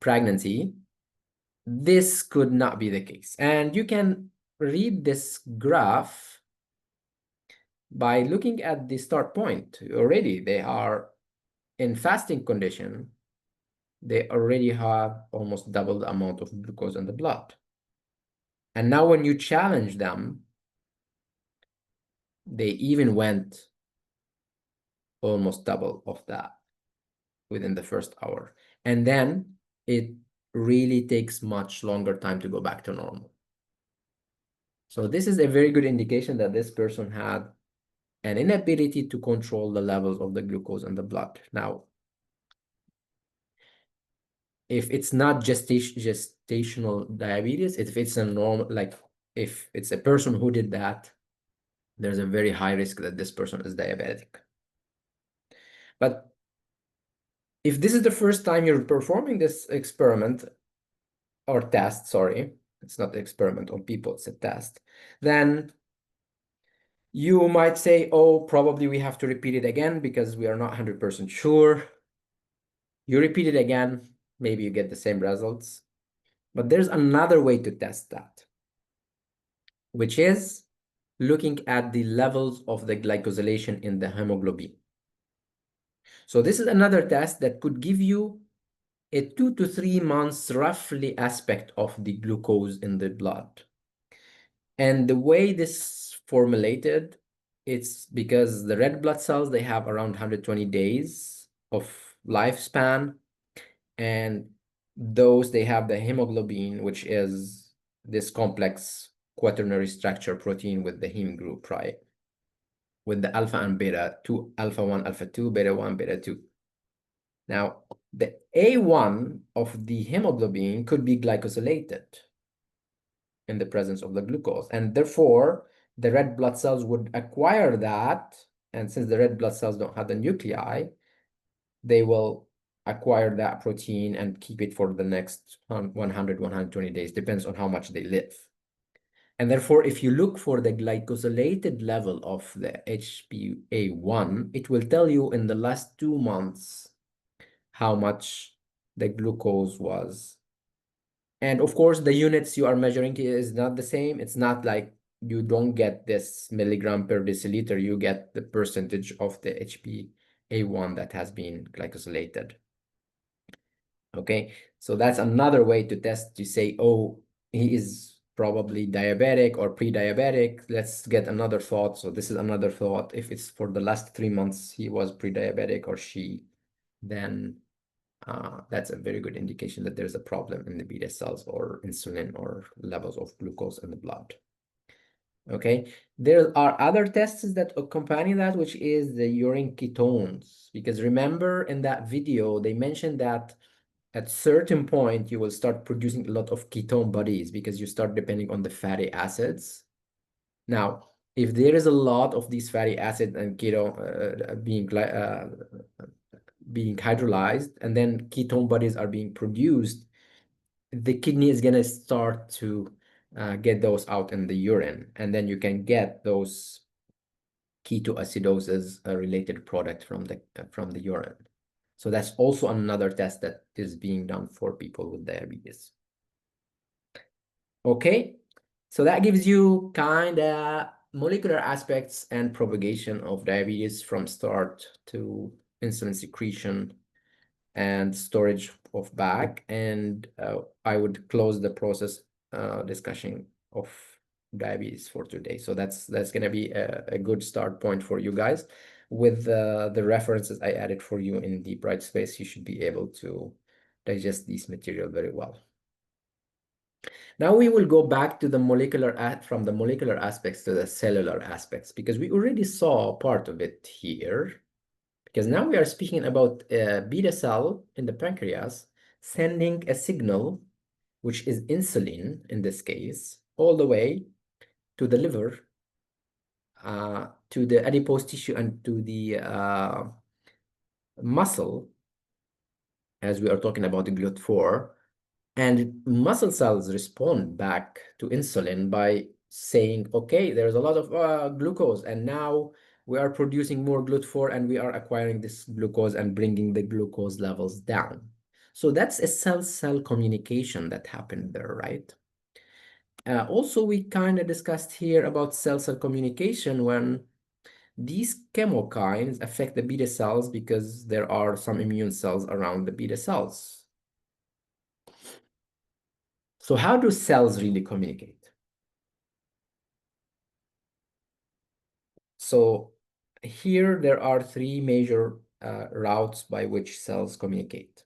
pregnancy, this could not be the case. And you can read this graph by looking at the start point. Already they are in fasting condition. They already have almost double the amount of glucose in the blood. And now when you challenge them, they even went almost double of that within the first hour. And then it really takes much longer time to go back to normal. So this is a very good indication that this person had an inability to control the levels of the glucose in the blood. Now, if it's not gestational diabetes, if it's a normal, like if it's a person who did that, there's a very high risk that this person is diabetic. But if this is the first time you're performing this experiment or test, sorry, it's not an experiment on people, it's a test, then you might say, oh, probably we have to repeat it again because we are not 100% sure. You repeat it again, maybe you get the same results. But there's another way to test that, which is looking at the levels of the glycosylation in the hemoglobin. So this is another test that could give you a 2 to 3 months roughly aspect of the glucose in the blood. And the way this formulated, it's because the red blood cells, they have around 120 days of lifespan. And those, they have the hemoglobin, which is this complex quaternary structure protein with the heme group, right? With the alpha and beta, alpha 1, alpha 2, beta 1, beta 2. Now, the A1 of the hemoglobin could be glycosylated in the presence of the glucose. And therefore, the red blood cells would acquire that. And since the red blood cells don't have the nuclei, they will acquire that protein and keep it for the next 100, 120 days, depends on how much they live. And therefore, if you look for the glycosylated level of the HbA1, it will tell you in the last 2 months how much the glucose was. And of course, the units you are measuring is not the same. It's not like you don't get this milligram per deciliter, you get the percentage of the HbA1 that has been glycosylated. Okay, so that's another way to test, to say, oh, he is probably diabetic or pre-diabetic. Let's get another thought. So this is another thought. If it's for the last 3 months, he was pre-diabetic or she, then that's a very good indication that there's a problem in the beta cells or insulin or levels of glucose in the blood. Okay, there are other tests that accompany that, which is the urine ketones. Because remember in that video, they mentioned that at certain point, you will start producing a lot of ketone bodies because you start depending on the fatty acids. Now, if there is a lot of these fatty acids and ketone being hydrolyzed, and then ketone bodies are being produced, the kidney is going to start to get those out in the urine, and then you can get those ketoacidosis related product from the urine. So that's also another test that is being done for people with diabetes. Okay, so that gives you kind of molecular aspects and propagation of diabetes from start to insulin secretion and storage of back. And I would close the process discussion of diabetes for today. So that's going to be a good start point for you guys. With the references I added for you in the Brightspace, you should be able to digest this material very well. Now we will go back to the from the molecular aspects to the cellular aspects, because we already saw part of it here. Because now we are speaking about a beta cell in the pancreas sending a signal, which is insulin in this case, all the way to the liver, to the adipose tissue, and to the muscle, as we are talking about the GLUT4. And muscle cells respond back to insulin by saying, okay, there's a lot of glucose, and now we are producing more GLUT4, and we are acquiring this glucose and bringing the glucose levels down. So that's a cell-cell communication that happened there, right? Also, we kind of discussed here about cell-cell communication when these chemokines affect the beta cells because there are some immune cells around the beta cells. So how do cells really communicate? So here there are three major routes by which cells communicate.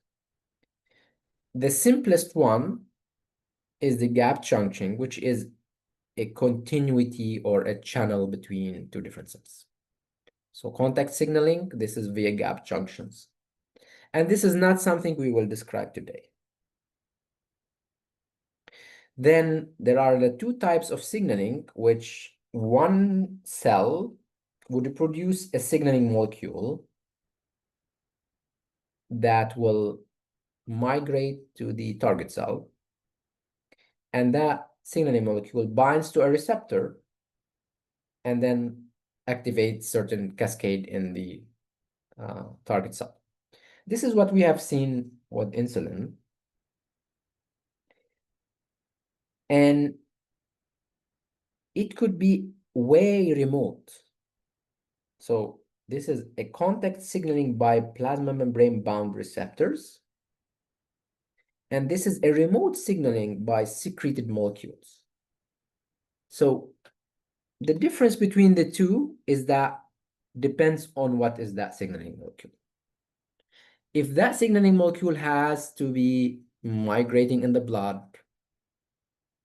The simplest one is the gap junction, which is a continuity or a channel between two different cells. So contact signaling, this is via gap junctions. And this is not something we will describe today. Then there are the two types of signaling, which one cell would produce a signaling molecule that will migrate to the target cell. And that signaling molecule binds to a receptor and then activates certain cascade in the target cell. This is what we have seen with insulin. And it could be way remote. So this is a contact signaling by plasma membrane bound receptors. And this is a remote signaling by secreted molecules. So the difference between the two is that depends on what is that signaling molecule. If that signaling molecule has to be migrating in the blood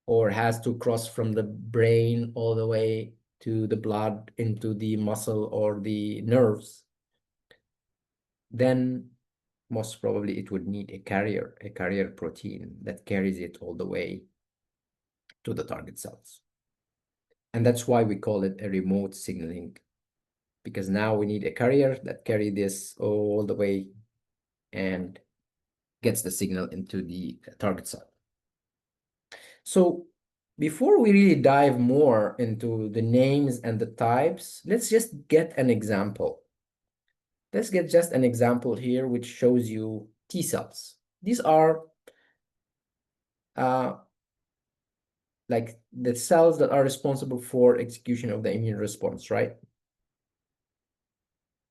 or has to cross from the brain all the way to the blood into the muscle or the nerves, then most probably it would need a carrier protein that carries it all the way to the target cells. And that's why we call it a remote signaling, because now we need a carrier that carry this all the way and gets the signal into the target cell. So before we really dive more into the names and the types, let's just get an example. Let's get just an example here, which shows you T cells. These are like the cells that are responsible for execution of the immune response, right?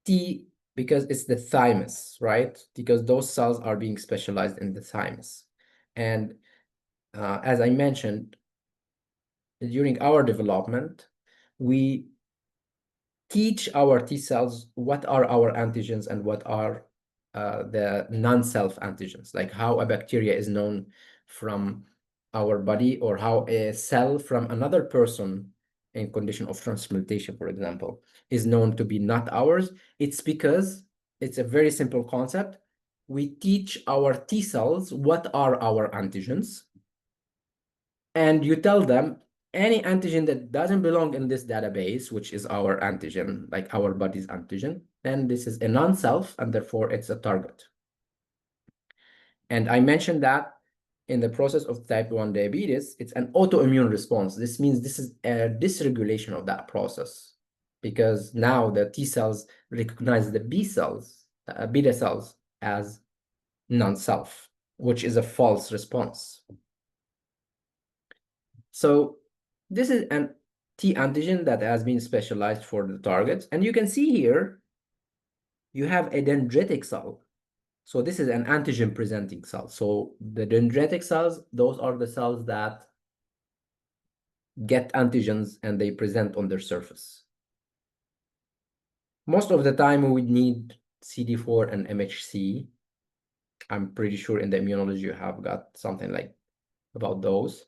T, because it's the thymus, right? Because those cells are being specialized in the thymus. And as I mentioned, during our development, we teach our T cells what are our antigens and what are the non-self antigens, like how a bacteria is known from our body, or how a cell from another person in condition of transplantation, for example, is known to be not ours. It's because it's a very simple concept. We teach our T cells what are our antigens, and you tell them any antigen that doesn't belong in this database, which is our antigen, like our body's antigen, then this is a non-self, and therefore it's a target. And I mentioned that in the process of type 1 diabetes, it's an autoimmune response. This means this is a dysregulation of that process, because now the T cells recognize the B cells, beta cells, as non-self, which is a false response. So this is an T antigen that has been specialized for the targets. And you can see here, you have a dendritic cell. So this is an antigen presenting cell. So the dendritic cells, those are the cells that get antigens and they present on their surface. Most of the time we would need CD4 and MHC. I'm pretty sure in the immunology you have got something like about those.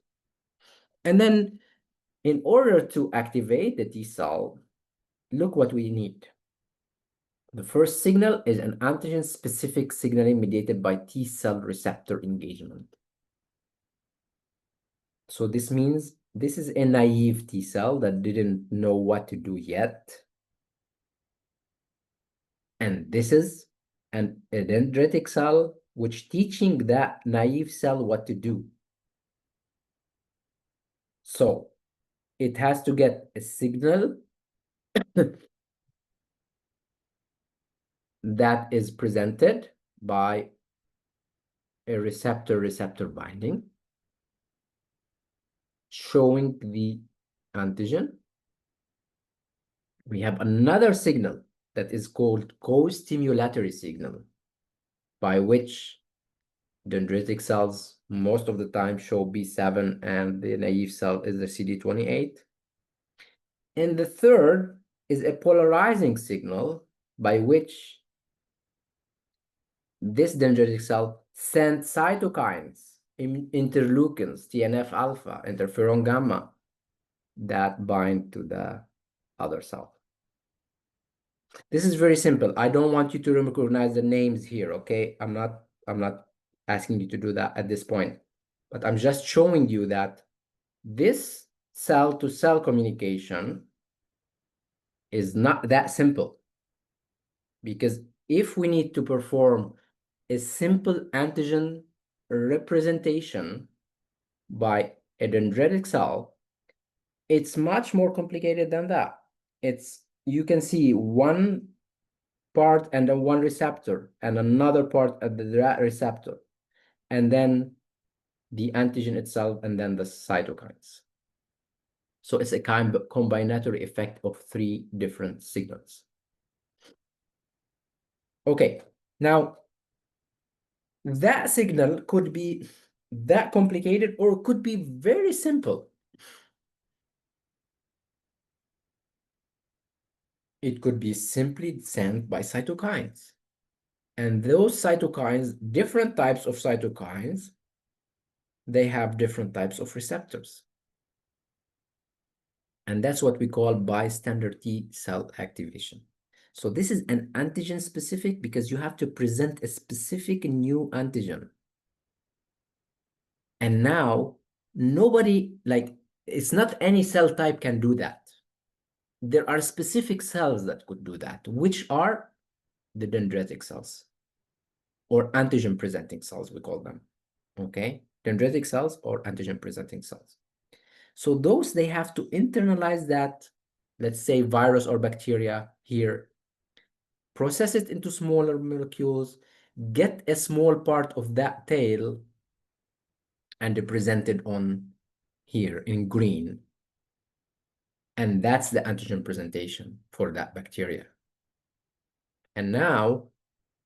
And then in order to activate the T cell, look what we need. The first signal is an antigen-specific signaling mediated by T cell receptor engagement. So this means this is a naive T cell that didn't know what to do yet. And this is a dendritic cell which teaching that naive cell what to do. So it has to get a signal that is presented by a receptor binding, showing the antigen. We have another signal that is called co-stimulatory signal, by which dendritic cells most of the time show B7 and the naive cell is the CD28. And the third is a polarizing signal by which this dendritic cell sends cytokines, interleukins, TNF alpha, interferon gamma, that bind to the other cell. This is very simple. I don't want you to recognize the names here, okay? I'm not asking you to do that at this point, but I'm just showing you that this cell-to-cell communication is not that simple, because if we need to perform a simple antigen representation by a dendritic cell, it's much more complicated than that. You can see one part and then one receptor and another part at the receptor, and then the antigen itself, and then the cytokines. So it's a kind of combinatory effect of 3 different signals. Okay, now that signal could be that complicated or could be very simple. It could be simply sent by cytokines. And those cytokines, different types of cytokines, they have different types of receptors. And that's what we call bystander T cell activation. So this is an antigen specific because you have to present a specific new antigen. And now nobody, like, it's not any cell type can do that. There are specific cells that could do that, which are the dendritic cells or antigen presenting cells, we call them. Okay, dendritic cells or antigen presenting cells. So those, they have to internalize that, let's say virus or bacteria here, process it into smaller molecules, get a small part of that tail and present it on here in green. And that's the antigen presentation for that bacteria. And now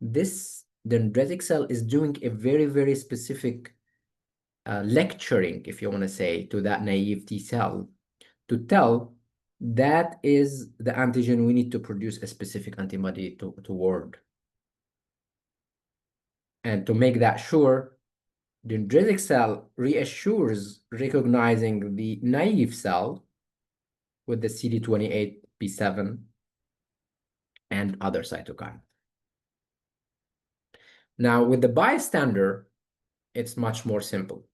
this dendritic cell is doing a very, very specific lecturing, if you want to say, to that naive T cell to tell that is the antigen we need to produce a specific antibody toward. And to make that sure, the dendritic cell reassures recognizing the naive cell with the CD28, B7, and other cytokine. Now, with the bystander, it's much more simple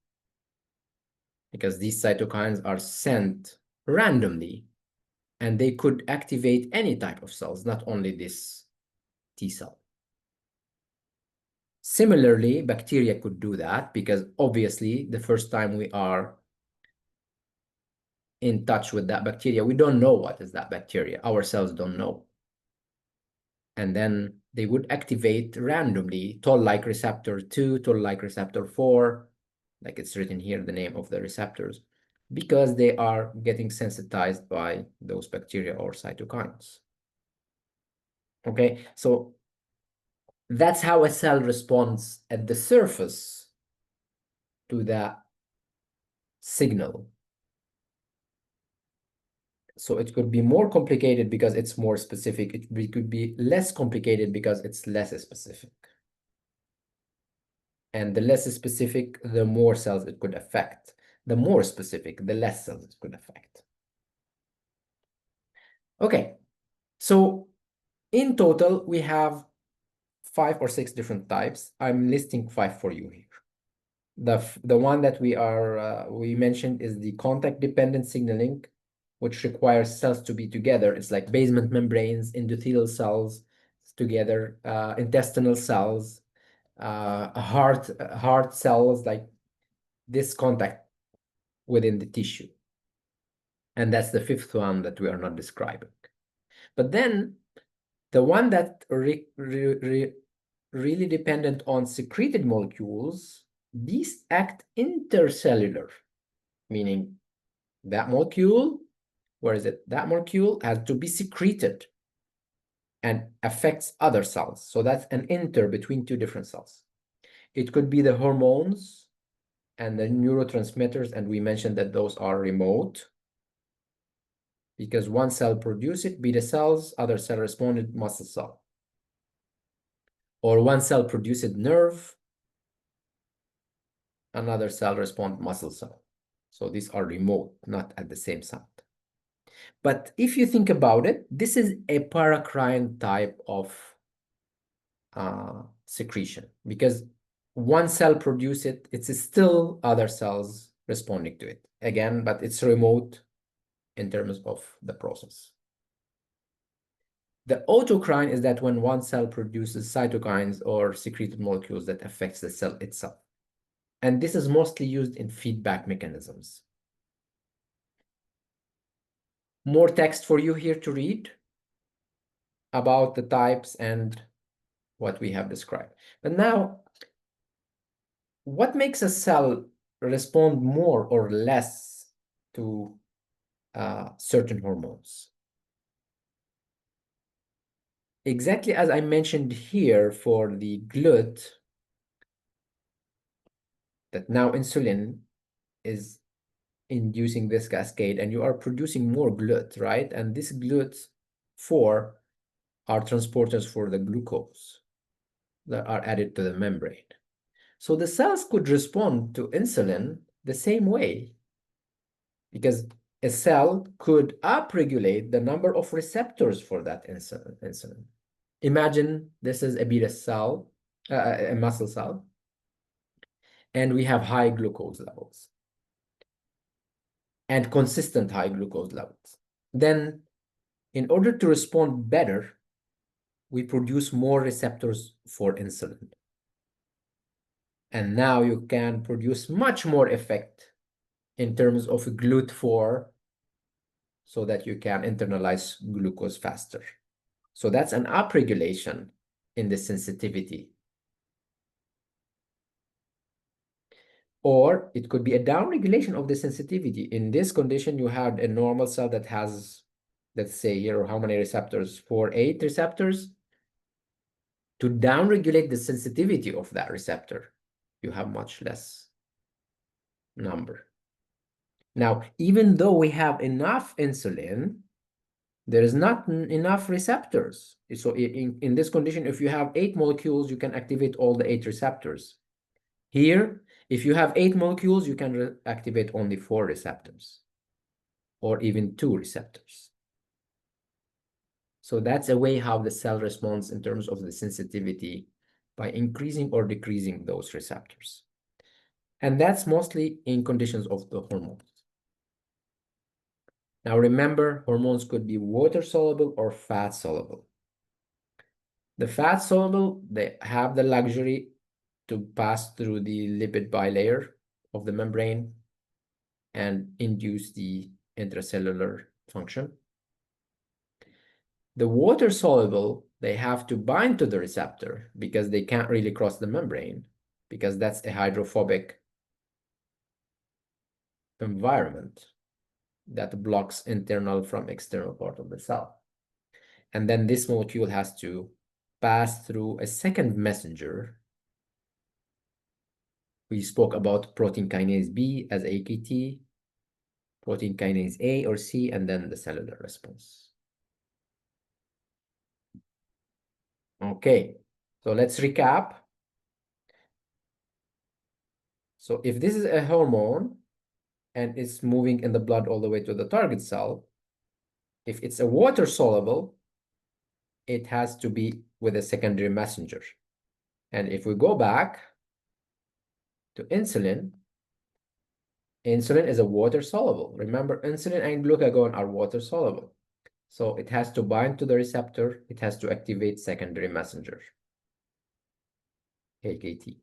because these cytokines are sent randomly and they could activate any type of cells, not only this T cell. Similarly, bacteria could do that because obviously the first time we are in touch with that bacteria, we don't know what is that bacteria. Our cells don't know. And then they would activate randomly toll-like receptor 2, toll-like receptor 4, like it's written here, the name of the receptors, because they are getting sensitized by those bacteria or cytokines. Okay, so that's how a cell responds at the surface to that signal. So it could be more complicated because it's more specific. It could be less complicated because it's less specific. And the less specific, the more cells it could affect. The more specific, the less cells it could affect. Okay, so in total, we have 5 or 6 different types. I'm listing 5 for you here. The one that we mentioned is the contact dependent signaling, which requires cells to be together. It's like basement membranes, endothelial cells together, intestinal cells, heart cells, like this contact within the tissue. And that's the 5th one that we are not describing. But then the one that really dependent on secreted molecules, these act intercellular, meaning that molecule, where is it? That molecule has to be secreted and affects other cells. So that's an inter between 2 different cells. It could be the hormones and the neurotransmitters, and we mentioned that those are remote because one cell produce it, beta cells, other cell responded, muscle cell. Or one cell produced nerve, another cell respond muscle cell. So these are remote, not at the same site. But if you think about it, this is a paracrine type of secretion because one cell produce it, it's still other cells responding to it. Again, but it's remote in terms of the process. The autocrine is that when one cell produces cytokines or secreted molecules that affects the cell itself. And this is mostly used in feedback mechanisms. More text for you here to read about the types and what we have described. But now, what makes a cell respond more or less to certain hormones? Exactly as I mentioned here for the GLUT, that now insulin is inducing this cascade and you are producing more GLUT, right? And this GLUT4 are transporters for the glucose that are added to the membrane. So the cells could respond to insulin the same way because a cell could upregulate the number of receptors for that insulin. Imagine this is a beta cell, a muscle cell, and we have high glucose levels and consistent high glucose levels. Then, in order to respond better, we produce more receptors for insulin. And now you can produce much more effect in terms of GLUT4 so that you can internalize glucose faster. So that's an upregulation in the sensitivity. Or it could be a downregulation of the sensitivity. In this condition, you have a normal cell that has, let's say here, how many receptors? 8 receptors. To downregulate the sensitivity of that receptor, you have much less number. Now, even though we have enough insulin, there is not enough receptors. So in this condition, if you have 8 molecules, you can activate all the 8 receptors. Here, if you have 8 molecules, you can activate only 4 receptors or even 2 receptors. So that's a way how the cell responds in terms of the sensitivity by increasing or decreasing those receptors. And that's mostly in conditions of the hormones. Now remember, hormones could be water-soluble or fat-soluble. The fat-soluble, they have the luxury to pass through the lipid bilayer of the membrane and induce the intracellular function. The water-soluble, they have to bind to the receptor because they can't really cross the membrane because that's a hydrophobic environment that blocks internal from external part of the cell. And then this molecule has to pass through a second messenger. We spoke about protein kinase B as AKT, protein kinase A or C, and then the cellular response. Okay, so let's recap. So if this is a hormone, and it's moving in the blood all the way to the target cell. If it's a water soluble, it has to be with a secondary messenger. And if we go back to insulin, insulin is a water soluble. Remember, insulin and glucagon are water soluble. So it has to bind to the receptor. It has to activate secondary messenger, AKT.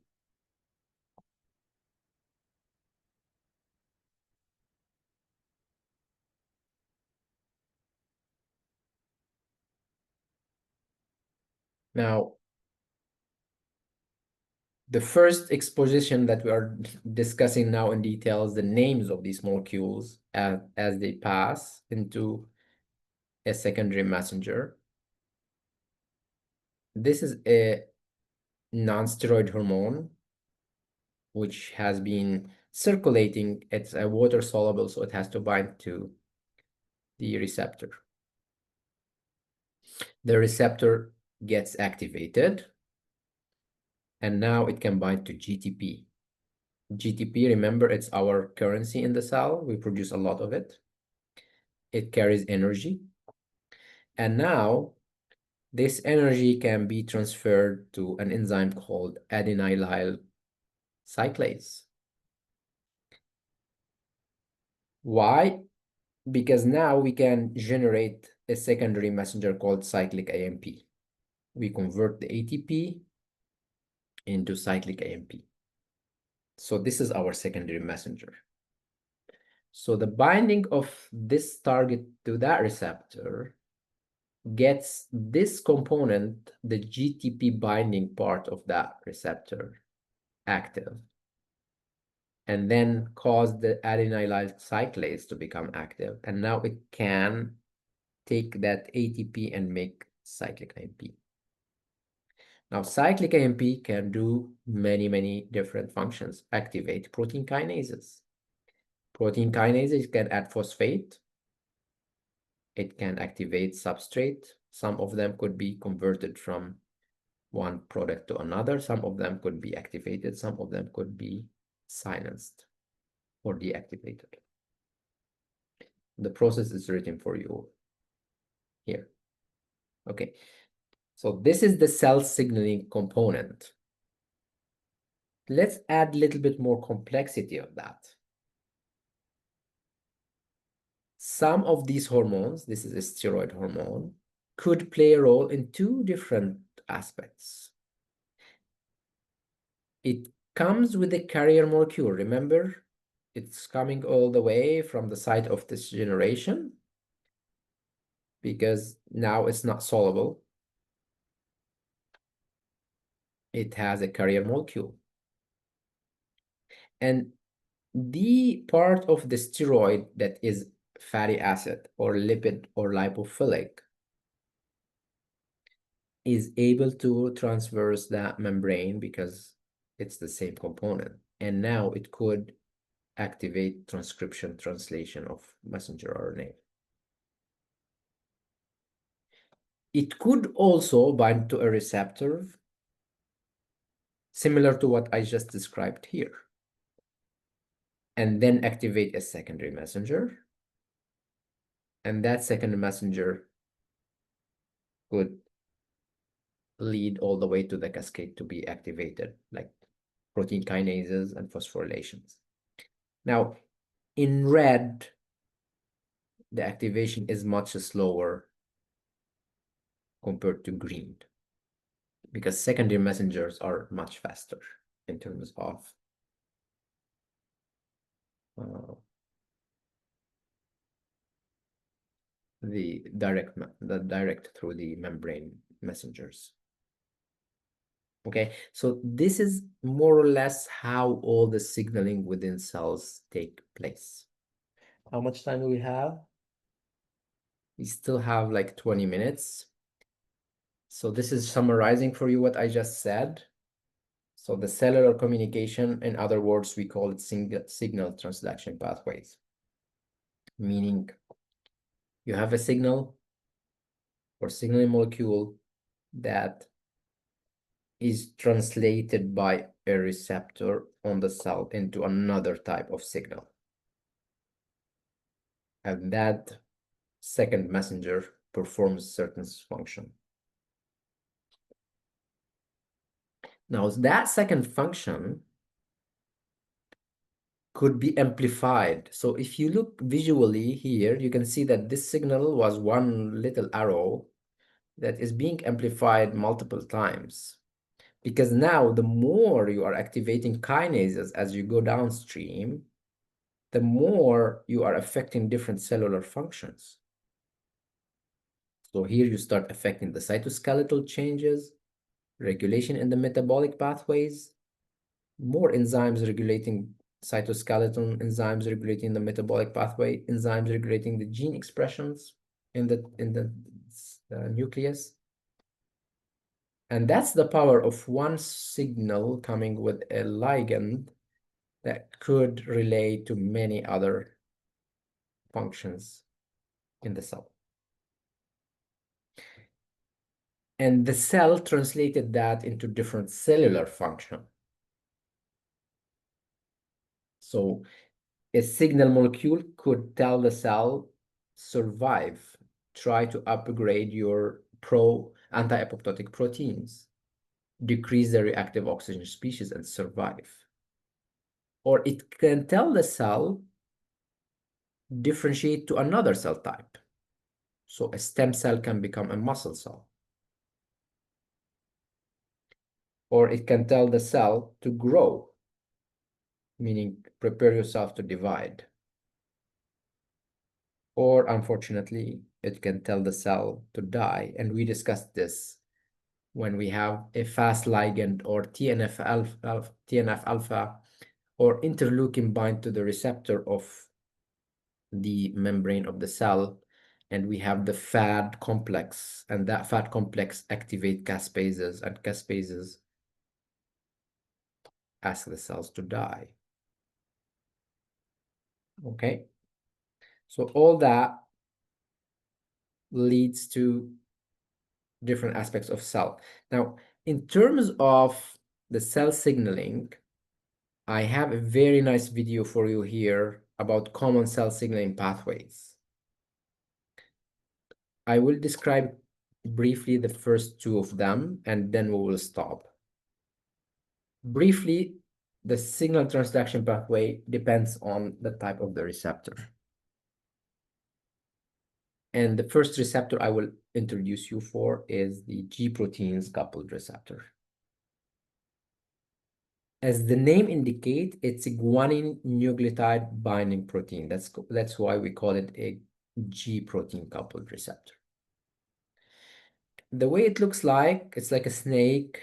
Now, the first exposition that we are discussing now in detail is the names of these molecules as they pass into a secondary messenger. This is a non-steroid hormone, which has been circulating. It's a water soluble, so it has to bind to the receptor. The receptor gets activated, and now it can bind to GTP. GTP, remember, it's our currency in the cell. We produce a lot of it. It carries energy. And now this energy can be transferred to an enzyme called adenylyl cyclase. Why? Because now we can generate a secondary messenger called cyclic AMP. We convert the ATP into cyclic AMP. So this is our secondary messenger. So the binding of this target to that receptor gets this component, the GTP binding part of that receptor, active, and then cause the adenylyl cyclase to become active. And now it can take that ATP and make cyclic AMP. Now, cyclic AMP can do many different functions. Activate protein kinases. Protein kinases can add phosphate. It can activate substrate. Some of them could be converted from one product to another. Some of them could be activated. Some of them could be silenced or deactivated. The process is written for you here. Okay, so this is the cell signaling component. Let's add a little bit more complexity of that. Some of these hormones, this is a steroid hormone, could play a role in two different aspects. It comes with a carrier molecule. Remember, it's coming all the way from the site of this generation because now it's not soluble. It has a carrier molecule. And the part of the steroid that is fatty acid or lipid or lipophilic is able to traverse that membrane because it's the same component. And now it could activate transcription translation of messenger RNA. It could also bind to a receptor similar to what I just described here, and then activate a secondary messenger. And that secondary messenger could lead all the way to the cascade to be activated, like protein kinases and phosphorylations. Now, in red, the activation is much slower compared to green because secondary messengers are much faster in terms of the direct through the membrane messengers. Okay, so this is more or less how all the signaling within cells take place. How much time do we have? We still have like 20 minutes. So this is summarizing for you what I just said. So the cellular communication, in other words, we call it signal transduction pathways. Meaning you have a signal or signaling molecule that is translated by a receptor on the cell into another type of signal. and that second messenger performs certain function. Now, that second function could be amplified. So if you look visually here, you can see that this signal was one little arrow that is being amplified multiple times. Because now the more you are activating kinases as you go downstream, the more you are affecting different cellular functions. So here you start affecting the cytoskeletal changes, regulation in the metabolic pathways, more enzymes regulating cytoskeleton, enzymes regulating the metabolic pathway, enzymes regulating the gene expressions in the nucleus. And that's the power of one signal coming with a ligand that could relate to many other functions in the cell. And the cell translated that into different cellular function. So a signal molecule could tell the cell, survive, try to upgrade your anti-apoptotic proteins, decrease the reactive oxygen species and survive. Or it can tell the cell, differentiate to another cell type. So a stem cell can become a muscle cell. Or it can tell the cell to grow, meaning prepare yourself to divide. Or unfortunately, it can tell the cell to die. And we discussed this when we have a fast ligand or TNF alpha or interleukin bind to the receptor of the membrane of the cell, and we have the Fad complex, and that Fad complex activate caspases, and caspases ask the cells to die. Okay, so all that leads to different aspects of cell. Now, in terms of the cell signaling, I have a very nice video for you here about common cell signaling pathways. I will describe briefly the first two of them, and then we will stop. Briefly, the signal transduction pathway depends on the type of the receptor. And the first receptor I will introduce you for is the G proteins coupled receptor. As the name indicates, it's a guanine nucleotide binding protein. That's why we call it a G protein coupled receptor. The way it looks like, it's like a snake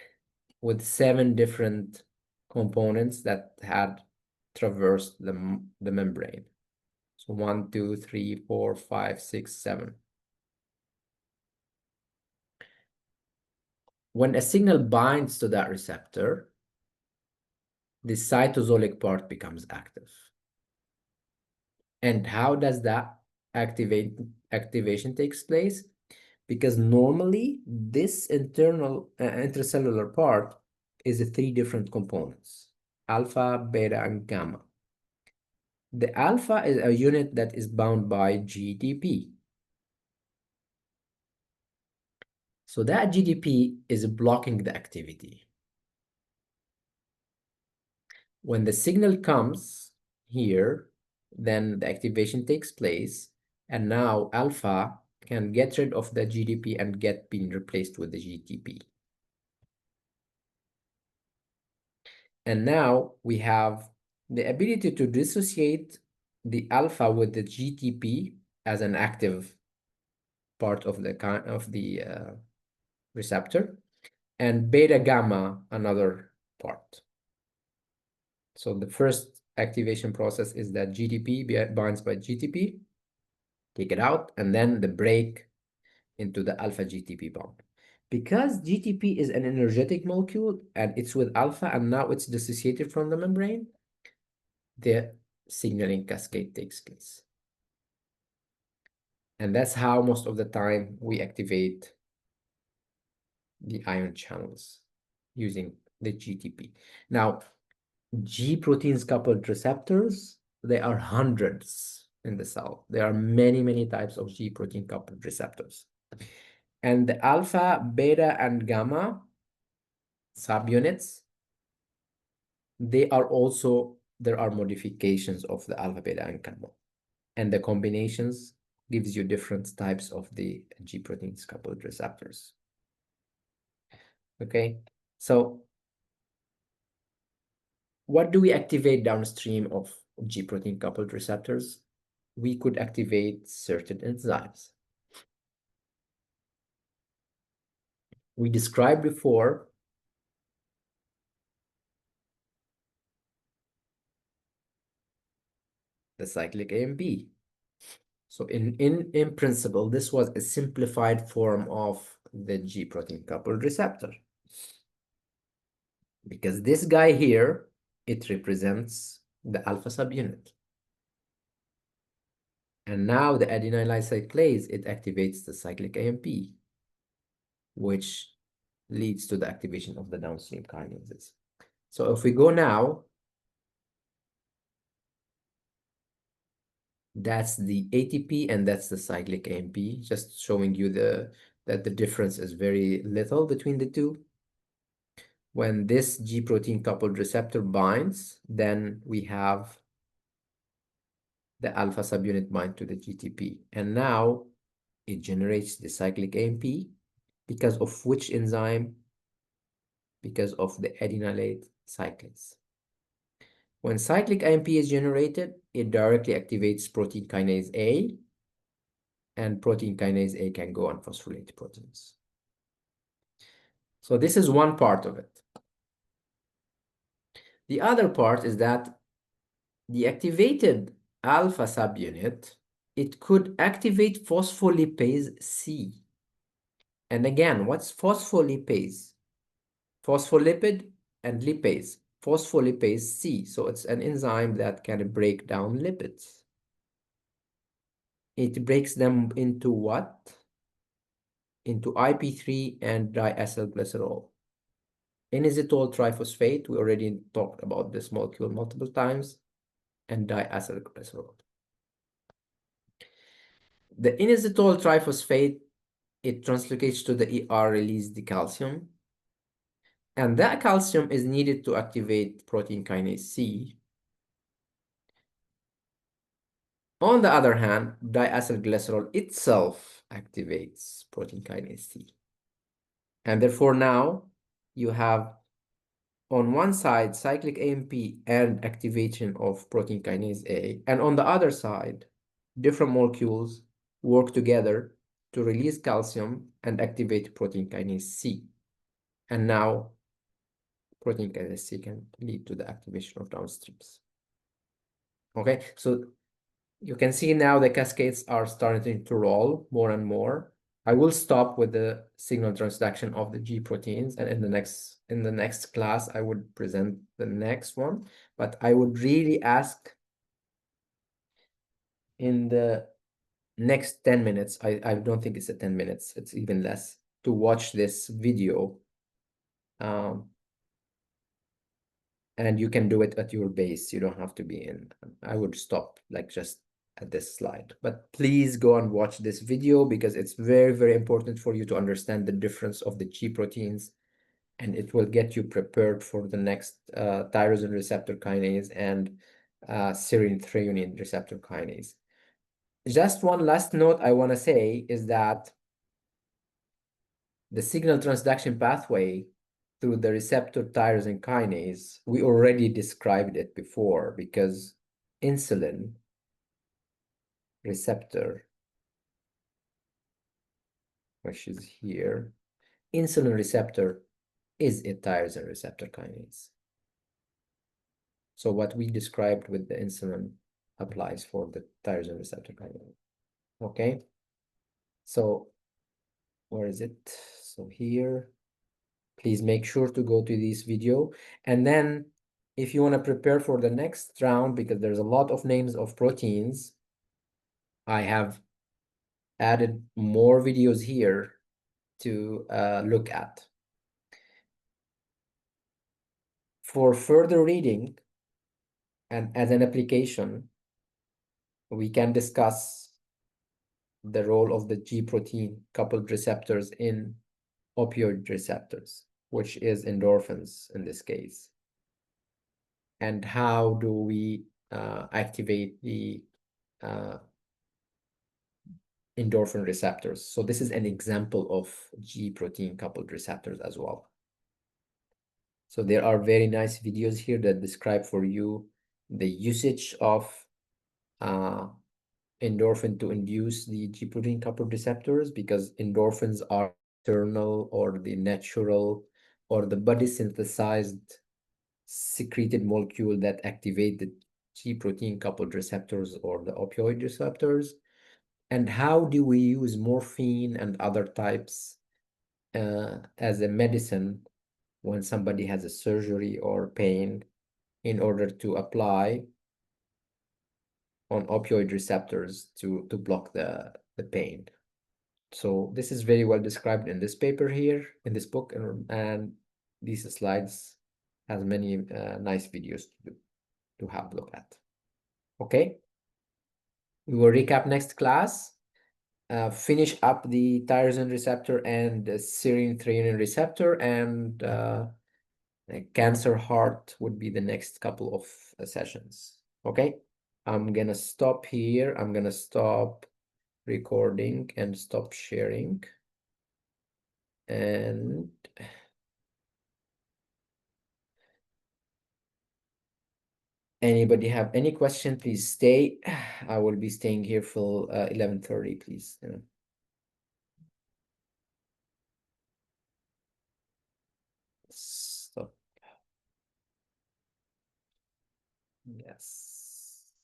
with 7 different components that had traversed the membrane. So 1, 2, 3, 4, 5, 6, 7. When a signal binds to that receptor, the cytosolic part becomes active. And how does that activation takes place? Because normally this intracellular part is 3 different components: alpha, beta, and gamma. The alpha is a unit that is bound by GDP. So that GDP is blocking the activity. When the signal comes here, then the activation takes place, and now alpha can get rid of the GDP and being replaced with the GTP. And now we have the ability to dissociate the alpha with the GTP as an active part of the receptor, and beta gamma another part. So the first activation process is that GDP binds by GTP, take it out, and then the break into the alpha GTP bond. Because GTP is an energetic molecule and it's with alpha and now it's dissociated from the membrane, the signaling cascade takes place. And that's how most of the time we activate the ion channels using the GTP. Now, G proteins coupled receptors, they are hundreds in the cell. There are many, many types of G protein coupled receptors. And the alpha, beta, and gamma subunits, there are modifications of the alpha, beta, and gamma. And the combinations gives you different types of the G proteins coupled receptors. Okay, so what do we activate downstream of G protein coupled receptors? We could activate certain enzymes. We described before the cyclic AMP. So in principle, this was a simplified form of the G protein coupled receptor. Because this guy here, it represents the alpha subunit. And now the adenine lysocyclase, it activates the cyclic AMP, which leads to the activation of the downstream kinases. So if we go now, that's the ATP and that's the cyclic AMP, just showing you that the difference is very little between the two. When this G protein coupled receptor binds, then we have the alpha subunit bind to the GTP. And now it generates the cyclic AMP because of which enzyme? Because of the adenylate cyclase. When cyclic AMP is generated, it directly activates protein kinase A, and protein kinase A can go on phosphorylate proteins. So this is one part of it. The other part is that the activated alpha subunit, it could activate phospholipase C. And again, what's phospholipase? Phospholipid and lipase. Phospholipase C. So it's an enzyme that can break down lipids. It breaks them into what? Into IP3 and diacylglycerol. Inositol triphosphate, we already talked about this molecule multiple times, and diacylglycerol. The inositol triphosphate, it translocates to the ER, release the calcium, and that calcium is needed to activate protein kinase C. On the other hand, diacylglycerol itself activates protein kinase C. And therefore now you have on one side cyclic AMP and activation of protein kinase A, and on the other side, different molecules work together to release calcium and activate protein kinase C. And now protein kinase C can lead to the activation of downstreams. Okay, so you can see now the cascades are starting to roll more and more. I will stop with the signal transduction of the G proteins, and in the next class I would present the next one. But I would really ask in the next 10 minutes, I don't think it's 10 minutes, it's even less, to watch this video. And you can do it at your base. You don't have to be in. I would stop like just at this slide, but please go and watch this video because it's very, very important for you to understand the difference of the G proteins, and it will get you prepared for the next tyrosine receptor kinase and serine threonine receptor kinase. Just one last note I want to say is that the signal transduction pathway through the receptor tyrosine kinase, we already described it before because insulin receptor, which is here, insulin receptor is a tyrosine receptor kinase. So what we described with the insulin applies for the tyrosine receptor kinase. Okay, so where is it? So here, please make sure to go to this video. And then if you want to prepare for the next round, because there's a lot of names of proteins, I have added more videos here to look at. For further reading and as an application, we can discuss the role of the G protein coupled receptors in opioid receptors, which is endorphins in this case. And how do we activate the endorphin receptors? So this is an example of G protein coupled receptors as well. So there are very nice videos here that describe for you the usage of endorphin to induce the G protein coupled receptors, because endorphins are external or the natural or the body synthesized secreted molecule that activate the G protein coupled receptors or the opioid receptors. And how do we use morphine and other types as a medicine when somebody has a surgery or pain in order to apply on opioid receptors to block the pain. So this is very well described in this paper here, in this book, and these slides has many nice videos to have a look at. Okay, we will recap next class. Finish up the tyrosine receptor and the serine threonine receptor, and cancer heart would be the next couple of sessions. Okay, I'm gonna stop here. I'm gonna stop recording and stop sharing. And anybody have any question, please stay. I will be staying here till 11:30, please. Stop. Yes.